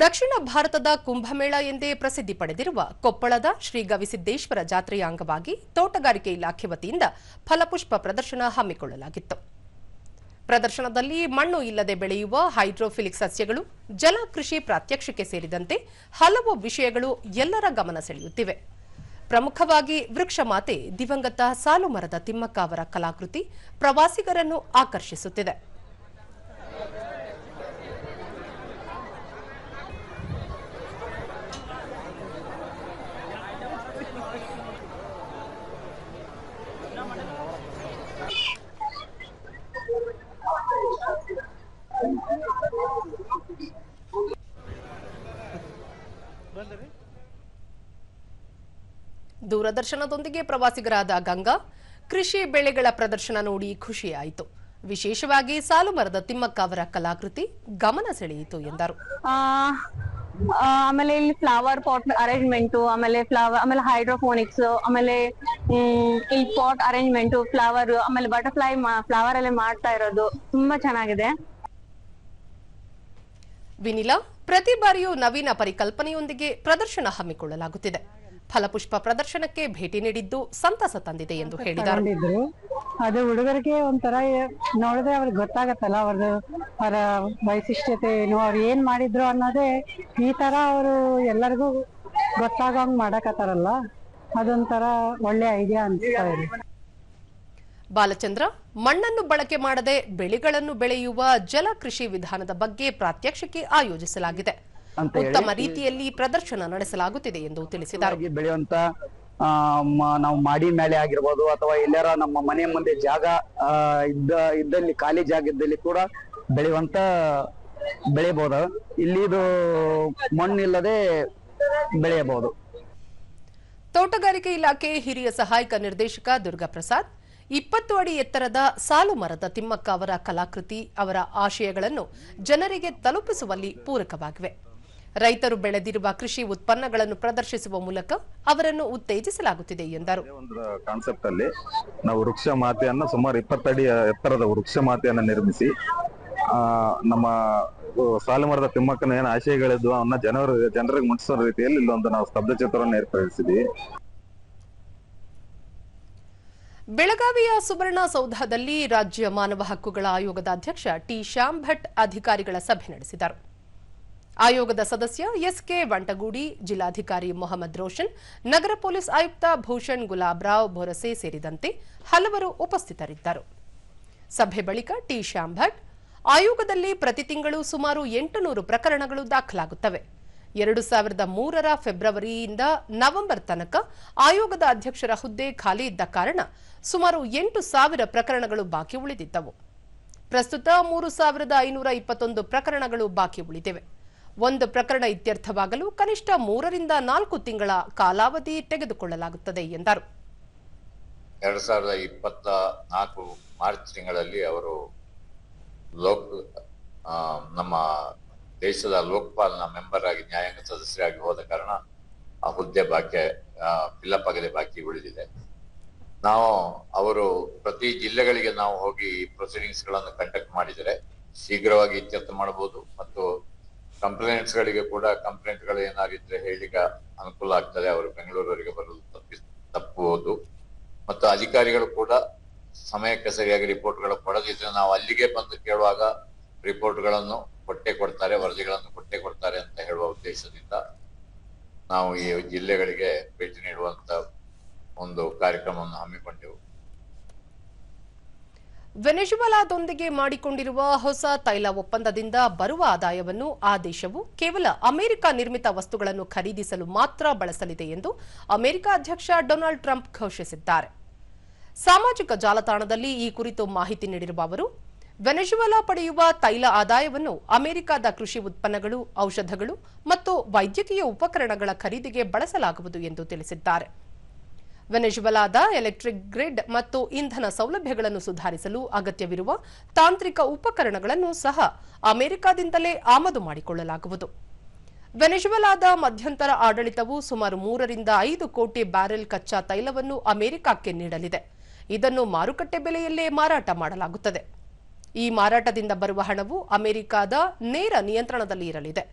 ದಕ್ಷಿಣ ಭಾರತದ ಕುಂಭಮೇಳ ಎಂದೇ ಪ್ರಸಿದ್ಧಿ ಪಡೆದಿರುವ ಕೊಪ್ಪಳದ ಶ್ರೀ ಗವಿಸಿದ್ದೇಶ್ವರ ಜಾತ್ರೆಯ ಅಂಗವಾಗಿ ತೋಟಗಾರಿಕೆ ಇಲಾಖೆ ವತಿಯಿಂದ ಫಲಪುಷ್ಪ ಪ್ರದರ್ಶನ ಹಮ್ಮಿಕೊಳ್ಳಲಾಗಿತ್ತು. ಪ್ರದರ್ಶನದಲ್ಲಿ ಮಣ್ಣು ಇಲ್ಲದೆ ಬೆಳೆಯುವ ಹೈಡ್ರೋಫಿಲಿಕ್ ಸಸ್ಯಗಳು, ಜಲ ಕೃಷಿ ಪ್ರಾತ್ಯಕ್ಷಿಕೆ ಸೇರಿದಂತೆ ಹಲವು ವಿಷಯಗಳು ಎಲ್ಲರ ಗಮನ ಸೆಳೆಯುತ್ತಿವೆ. ಪ್ರಮುಖವಾಗಿ ವೃಕ್ಷ ಮಾತೆ ದಿವಂಗತ ಸಾಲುಮರದ ತಿಮ್ಮಕ್ಕ ಅವರ ಕಲಾಕೃತಿ ಪ್ರವಾಸಿಗರನ್ನು ಆಕರ್ಷಿಸುತ್ತಿದೆ. ದೂರದರ್ಶನದೊಂದಿಗೆ ಪ್ರವಾಸಿಗರಾದ ಗಂಗಾ, ಕೃಷಿ ಬೆಳೆಗಳ ಪ್ರದರ್ಶನ ನೋಡಿ ಖುಷಿಯಾಯಿತು. ವಿಶೇಷವಾಗಿ ಸಾಲುಮರದ ತಿಮ್ಮಕ್ಕ ಅವರ ಕಲಾಕೃತಿ ಗಮನ ಸೆಳೆಯಿತು ಎಂದರು. ಆಮೇಲೆ ಇಲ್ಲಿ ಫ್ಲವರ್ ಪಾಟ್ ಅರೇಂಜ್ಮೆಂಟ್, ಆಮೇಲೆ ಹೈಡ್ರೋಫೋನಿಕ್ಸ್, ಆಮೇಲೆ ಇಲ್ಲಿ ಪಾಟ್ ಅರೇಂಜ್ಮೆಂಟ್, ಫ್ಲವರ್, ಆಮೇಲೆ ಬಟರ್ಫ್ಲೈ ಫ್ಲವರ್ ಅಲ್ಲಿ ಮಾಡ್ತಾ ಇರೋದು ತುಂಬಾ ಚೆನ್ನಾಗಿದೆ. ವಿನಿಲಾ, ಪ್ರತಿ ಬಾರಿಯೂ ನವೀನ ಪರಿಕಲ್ಪನೆಯೊಂದಿಗೆ ಪ್ರದರ್ಶನ ಹಮ್ಮಿಕೊಳ್ಳಲಾಗುತ್ತಿದೆ. ಫಲಪುಷ್ಪ ಪ್ರದರ್ಶನಕ್ಕೆ ಭೇಟಿ ನೀಡಿದ್ದು ಸಂತಸ ತಂದಿದೆ ಎಂದು ಹೇಳಿದರು. ಅದು ಹುಡುಗರಿಗೆ ಒಂಥರ ನೋಡಿದ್ರೆ ಅವ್ರಿಗೆ ಗೊತ್ತಾಗತ್ತಲ್ಲ ಅವರ ವೈಶಿಷ್ಟ್ಯತೆ ಏನು, ಅವ್ರು ಏನ್ ಮಾಡಿದ್ರು ಅನ್ನೋದೇ ಈ ತರ ಅವರು ಎಲ್ಲರಿಗೂ ಗೊತ್ತಾಗಂಗ್ ಮಾಡಕತ್ತಾರಲ್ಲ, ಅದೊಂಥರ ಒಳ್ಳೆ ಐಡಿಯಾ ಅನ್ಸ್ತಾ ಇದೆ. ಬಾಲಚಂದ್ರ, ಮಣ್ಣನ್ನು ಬಳಕೆ ಮಾಡದೆ ಬೆಳೆಗಳನ್ನು ಬೆಳೆಯುವ ಜಲ ಕೃಷಿ ವಿಧಾನದ ಬಗ್ಗೆ ಪ್ರಾತ್ಯಕ್ಷಿಕೆ ಆಯೋಜಿಸಲಾಗಿದೆ. ಉತ್ತಮ ರೀತಿಯಲ್ಲಿ ಪ್ರದರ್ಶನ ನಡೆಸಲಾಗುತ್ತಿದೆ ಎಂದು ತಿಳಿಸಿದರು. ಬೆಳೆಯುವಂತ ನಾವು ಮಾಡಿ ಮೇಲೆ ಆಗಿರ್ಬೋದು ಅಥವಾ ಎಲ್ಲಾರ ನಮ್ಮ ಮನೆ ಮುಂದೆ ಜಾಗ ಇದ್ದಲ್ಲಿ ಖಾಲಿ ಜಾಗ ಇದ್ದಲ್ಲಿ ಕೂಡ ಬೆಳೆಯುವಂತ ಬೆಳೆಯಬಹುದು. ಇಲ್ಲಿದು ಮಣ್ಣಿಲ್ಲದೆ ಬೆಳೆಯಬಹುದು. ತೋಟಗಾರಿಕೆ ಇಲಾಖೆ ಹಿರಿಯ ಸಹಾಯಕ ನಿರ್ದೇಶಕ ದುರ್ಗಾಪ್ರಸಾದ್, 20 ಅಡಿ ಎತ್ತರದ ಸಾಲು ಮರದ ತಿಮ್ಮಕ್ಕ ಅವರ ಕಲಾಕೃತಿ ಅವರ ಆಶಯಗಳನ್ನು ಜನರಿಗೆ ತಲುಪಿಸುವಲ್ಲಿ ಪೂರಕವಾಗಿವೆ. ರೈತರು ಬೆಳೆದಿರುವ ಕೃಷಿ ಉತ್ಪನ್ನಗಳನ್ನು ಪ್ರದರ್ಶಿಸುವ ಮೂಲಕ ಅವರನ್ನು ಉತ್ತೇಜಿಸಲಾಗುತ್ತಿದೆ ಎಂದರು. ಒಂದು ಕಾನ್ಸೆಪ್ಟ್ ಅಲ್ಲಿ ನಾವು ವೃಕ್ಷ ಮಾತೆಯನ್ನು ಸುಮಾರು 20 ಅಡಿ ಎತ್ತರದ ವೃಕ್ಷ ಮಾತೆಯನ್ನು ನಿರ್ಮಿಸಿ ನಮ್ಮ ಸಾಲುಮರದ ತಿಮ್ಮಕ್ಕನ ಏನು ಆಶಯಗಳಿದ್ವು ಅವನ್ನ ಜನರಿಗೆ ಮುಟ್ಟಿಸೋ ರೀತಿಯಲ್ಲಿ ಇಲ್ಲೊಂದು ನಾವು ಸ್ತಬ್ಧ ಚಿತ್ರವನ್ನು ಏರ್ಪಡಿಸಿದ್ವಿ. ಬೆಳಗಾವಿಯ ಸುವರ್ಣಸೌಧದಲ್ಲಿ ರಾಜ್ಯ ಮಾನವ ಹಕ್ಕುಗಳ ಆಯೋಗದ ಅಧ್ಯಕ್ಷ ಟಿ ಶ್ಯಾಮ್ ಭಟ್ ಅಧಿಕಾರಿಗಳ ಸಭೆ ನಡೆಸಿದರು. ಆಯೋಗದ ಸದಸ್ಯ ಎಸ್ಕೆ ವಂಟಗೂಡಿ, ಜಿಲ್ಲಾಧಿಕಾರಿ ಮೊಹಮ್ಮದ್ ರೋಷನ್, ನಗರ ಪೊಲೀಸ್ ಆಯುಕ್ತ ಭೂಷಣ್ ಗುಲಾಬ್ರಾವ್ ಭೊರಸೆ ಸೇರಿದಂತೆ ಹಲವರು ಉಪಸ್ಥಿತರಿದ್ದರು. ಸಭೆ ಬಳಿಕ ಟಿ ಶ್ಯಾಮ್ ಭಟ್, ಆಯೋಗದಲ್ಲಿ ಪ್ರತಿ ತಿಂಗಳು ಸುಮಾರು 800 ಪ್ರಕರಣಗಳು ದಾಖಲಾಗುತ್ತವೆ. 2003ರ ಫೆಬ್ರವರಿಯಿಂದ ನವೆಂಬರ್ ತನಕ ಆಯೋಗದ ಅಧ್ಯಕ್ಷರ ಹುದ್ದೆ ಖಾಲಿ ಇದ್ದ ಕಾರಣ ಸುಮಾರು 8,000 ಪ್ರಕರಣಗಳು ಬಾಕಿ ಉಳಿದಿದ್ದವು. ಪ್ರಸ್ತುತ 3,521 ಪ್ರಕರಣಗಳು ಬಾಕಿ ಉಳಿದಿವೆ. ಒಂದು ಪ್ರಕರಣ ಇತ್ಯರ್ಥವಾಗಲು ಕನಿಷ್ಠ 3 ರಿಂದ 4 ತಿಂಗಳ ಕಾಲಾವಧಿ ತೆಗೆದುಕೊಳ್ಳಲಾಗುತ್ತದೆ ಎಂದರು. 2024 ಮಾರ್ಚ್ ತಿಂಗಳಲ್ಲಿ ಅವರು ನಮ್ಮ ದೇಶದ ಲೋಕಪಾಲ್ನ ಮೆಂಬರ್ ಆಗಿ ನ್ಯಾಯಾಂಗ ಸದಸ್ಯರಾಗಿ ಹೋದ ಕಾರಣ ಆ ಹುದ್ದೆ ಬಾಕಿ ಫಿಲಪ್ ಆಗದೆ ಬಾಕಿ ಉಳಿದಿದೆ. ನಾವು ಅವರು ಪ್ರತಿ ಜಿಲ್ಲೆಗಳಿಗೆ ನಾವು ಹೋಗಿ ಪ್ರೊಸೀಡಿಂಗ್ಸ್ ಗಳನ್ನು ಕಂಡಕ್ಟ್ ಮಾಡಿದರೆ ಶೀಘ್ರವಾಗಿ ಇತ್ಯರ್ಥ ಮಾಡಬಹುದು ಮತ್ತು ಕಂಪ್ಲೇಂಟ್ಸ್ ಗಳಿಗೆ ಕೂಡ ಕಂಪ್ಲೇಂಟ್ಗಳು ಏನಾಗಿದ್ರೆ ಹೇಳಿಕ ಅನುಕೂಲ ಆಗ್ತದೆ. ಅವರು ಬೆಂಗಳೂರವರೆಗೆ ಬರಲು ತಪ್ಪಬಹುದು ಮತ್ತು ಅಧಿಕಾರಿಗಳು ಕೂಡ ಸಮಯಕ್ಕೆ ಸರಿಯಾಗಿ ರಿಪೋರ್ಟ್ಗಳು ಕೊಡದಿದ್ರೆ ನಾವು ಅಲ್ಲಿಗೆ ಬಂದು ಕೇಳುವಾಗ ರಿಪೋರ್ಟ್ಗಳನ್ನು ಕೊಡ್ತಾರೆ, ವರದಿಗಳನ್ನು ಕೊಡ್ತಾರೆ ಅಂತ ಹೇಳುವ ಉದ್ದೇಶದಿಂದ ನಾವು ಈ ಜಿಲ್ಲೆಗಳಿಗೆ ಭೇಟಿ ನೀಡುವಂತ ಒಂದು ಕಾರ್ಯಕ್ರಮವನ್ನು ಹಮ್ಮಿಕೊಂಡೆವು. ವೆನೆಜುವೆಲಾದೊಂದಿಗೆ ಮಾಡಿಕೊಂಡಿರುವ ಹೊಸ ತೈಲ ಒಪ್ಪಂದದಿಂದ ಬರುವ ಆದಾಯವನ್ನು ಆ ದೇಶವು ಕೇವಲ ಅಮೆರಿಕ ನಿರ್ಮಿತ ವಸ್ತುಗಳನ್ನು ಖರೀದಿಸಲು ಮಾತ್ರ ಬಳಸಲಿದೆ ಎಂದು ಅಮೆರಿಕ ಅಧ್ಯಕ್ಷ ಡೊನಾಲ್ಡ್ ಟ್ರಂಪ್ ಘೋಷಿಸಿದ್ದಾರೆ. ಸಾಮಾಜಿಕ ಜಾಲತಾಣದಲ್ಲಿ ಈ ಕುರಿತು ಮಾಹಿತಿ ನೀಡಿರುವ ಅವರು, ವೆನೆಜುವೆಲಾ ಪಡೆಯುವ ತೈಲ ಆದಾಯವನ್ನು ಅಮೆರಿಕದ ಕೃಷಿ ಉತ್ಪನ್ನಗಳು, ಔಷಧಗಳು ಮತ್ತು ವೈದ್ಯಕೀಯ ಉಪಕರಣಗಳ ಖರೀದಿಗೆ ಬಳಸಲಾಗುವುದು ಎಂದು ತಿಳಿಸಿದ್ದಾರೆ. ವೆನೆಜುವೆಲಾದ ಎಲೆಕ್ಟ್ರಿಕ್ ಗ್ರಿಡ್ ಮತ್ತು ಇಂಧನ ಸೌಲಭ್ಯಗಳನ್ನು ಸುಧಾರಿಸಲು ಅಗತ್ಯವಿರುವ ತಾಂತ್ರಿಕ ಉಪಕರಣಗಳನ್ನು ಸಹ ಅಮೆರಿಕದಿಂದಲೇ ಆಮದು ಮಾಡಿಕೊಳ್ಳಲಾಗುವುದು. ವೆನೆಜುವೆಲಾದ ಮಧ್ಯಂತರ ಆಡಳಿತವು ಸುಮಾರು 3 ರಿಂದ 5 ಕೋಟಿ ಬ್ಯಾರೆಲ್ ಕಚ್ಚಾ ತೈಲವನ್ನು ಅಮೆರಿಕಕ್ಕೆ ನೀಡಲಿದೆ. ಇದನ್ನು ಮಾರುಕಟ್ಟೆ ಬೆಲೆಯಲ್ಲೇ ಮಾರಾಟ ಮಾಡಲಾಗುತ್ತದೆ. ಈ ಮಾರಾಟದಿಂದ ಬರುವ ಹಣವು ಅಮೆರಿಕದ ನೇರ ನಿಯಂತ್ರಣದಲ್ಲಿ ಇರಲಿದೆ.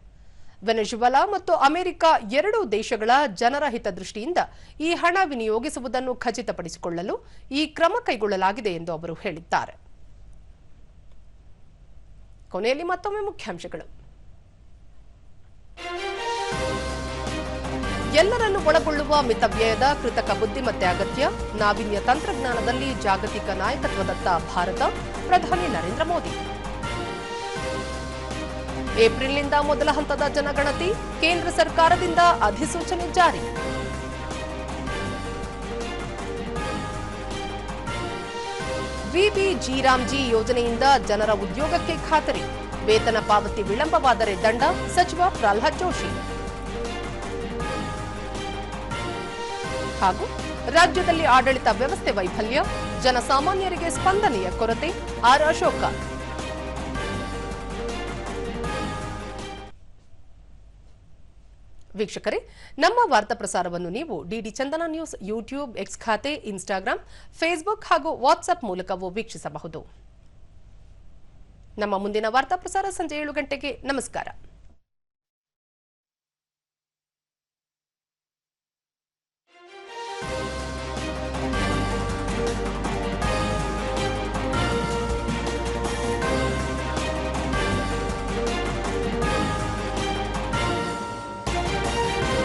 ವೆನೆಜುವೆಲಾ ಮತ್ತು ಅಮೆರಿಕ ಎರಡೂ ದೇಶಗಳ ಜನರ ಹಿತದೃಷ್ಟಿಯಿಂದ ಈ ಹಣ ವಿನಿಯೋಗಿಸುವುದನ್ನು ಖಚಿತಪಡಿಸಿಕೊಳ್ಳಲು ಈ ಕ್ರಮ ಕೈಗೊಳ್ಳಲಾಗಿದೆ ಎಂದು ಅವರು ಹೇಳಿದ್ದಾರೆ. ಕೊನೆಯಲ್ಲಿ ಮತ್ತೊಮ್ಮೆ ಮುಖ್ಯಾಂಶಗಳು. ಎಲ್ಲರನ್ನು ಒಳಗೊಳ್ಳುವ ಮಿತವ್ಯಯದ ಕೃತಕ ಬುದ್ಧಿಮತ್ತೆ ಅಗತ್ಯ, ನಾವೀನ್ಯ ತಂತ್ರಜ್ಞಾನದಲ್ಲಿ ಜಾಗತಿಕ ನಾಯಕತ್ವದತ್ತ ಭಾರತ, ಪ್ರಧಾನಿ ನರೇಂದ್ರ ಮೋದಿ. ಏಪ್ರಿಲ್ನಿಂದ ಮೊದಲ ಹಂತದ ಜನಗಣತಿ, ಕೇಂದ್ರ ಸರ್ಕಾರದಿಂದ ಅಧಿಸೂಚನೆ ಜಾರಿ. ವಿಬಿ ರಾಮ್ಜಿ ಯೋಜನೆಯಿಂದ ಜನರ ಉದ್ಯೋಗಕ್ಕೆ ಖಾತರಿ, ವೇತನ ಪಾವತಿ ವಿಳಂಬವಾದರೆ ದಂಡ, ಸಚಿವ ಪ್ರಹ್ಲಾದ್ ಜೋಶಿ. ಹಾಗೂ ರಾಜ್ಯದಲ್ಲಿ ಆಡಳಿತ ವ್ಯವಸ್ಥೆ ವೈಫಲ್ಯ, ಜನಸಾಮಾನ್ಯರಿಗೆ ಸ್ಪಂದನೆಯ ಕೊರತೆ, ಆರ್ ಅಶೋಕ. ವೀಕ್ಷಕರೇ, ನಮ್ಮ ವಾರ್ತಾ ಪ್ರಸಾರವನ್ನು ನೀವು ಡಿಡಿ ಚಂದನ ನ್ಯೂಸ್ ಯೂಟ್ಯೂಬ್, ಎಕ್ಸ್ ಖಾತೆ, ಇನ್ಸ್ಟಾಗ್ರಾಂ, ಫೇಸ್ಬುಕ್ ಹಾಗೂ ವಾಟ್ಸ್ಆಪ್ ಮೂಲಕವೂ ವೀಕ್ಷಿಸಬಹುದು. ನಮ್ಮ ಮುಂದಿನ ವಾರ್ತಾ ಪ್ರಸಾರ ಸಂಜೆ 7 ಗಂಟೆಗೆ. ನಮಸ್ಕಾರ.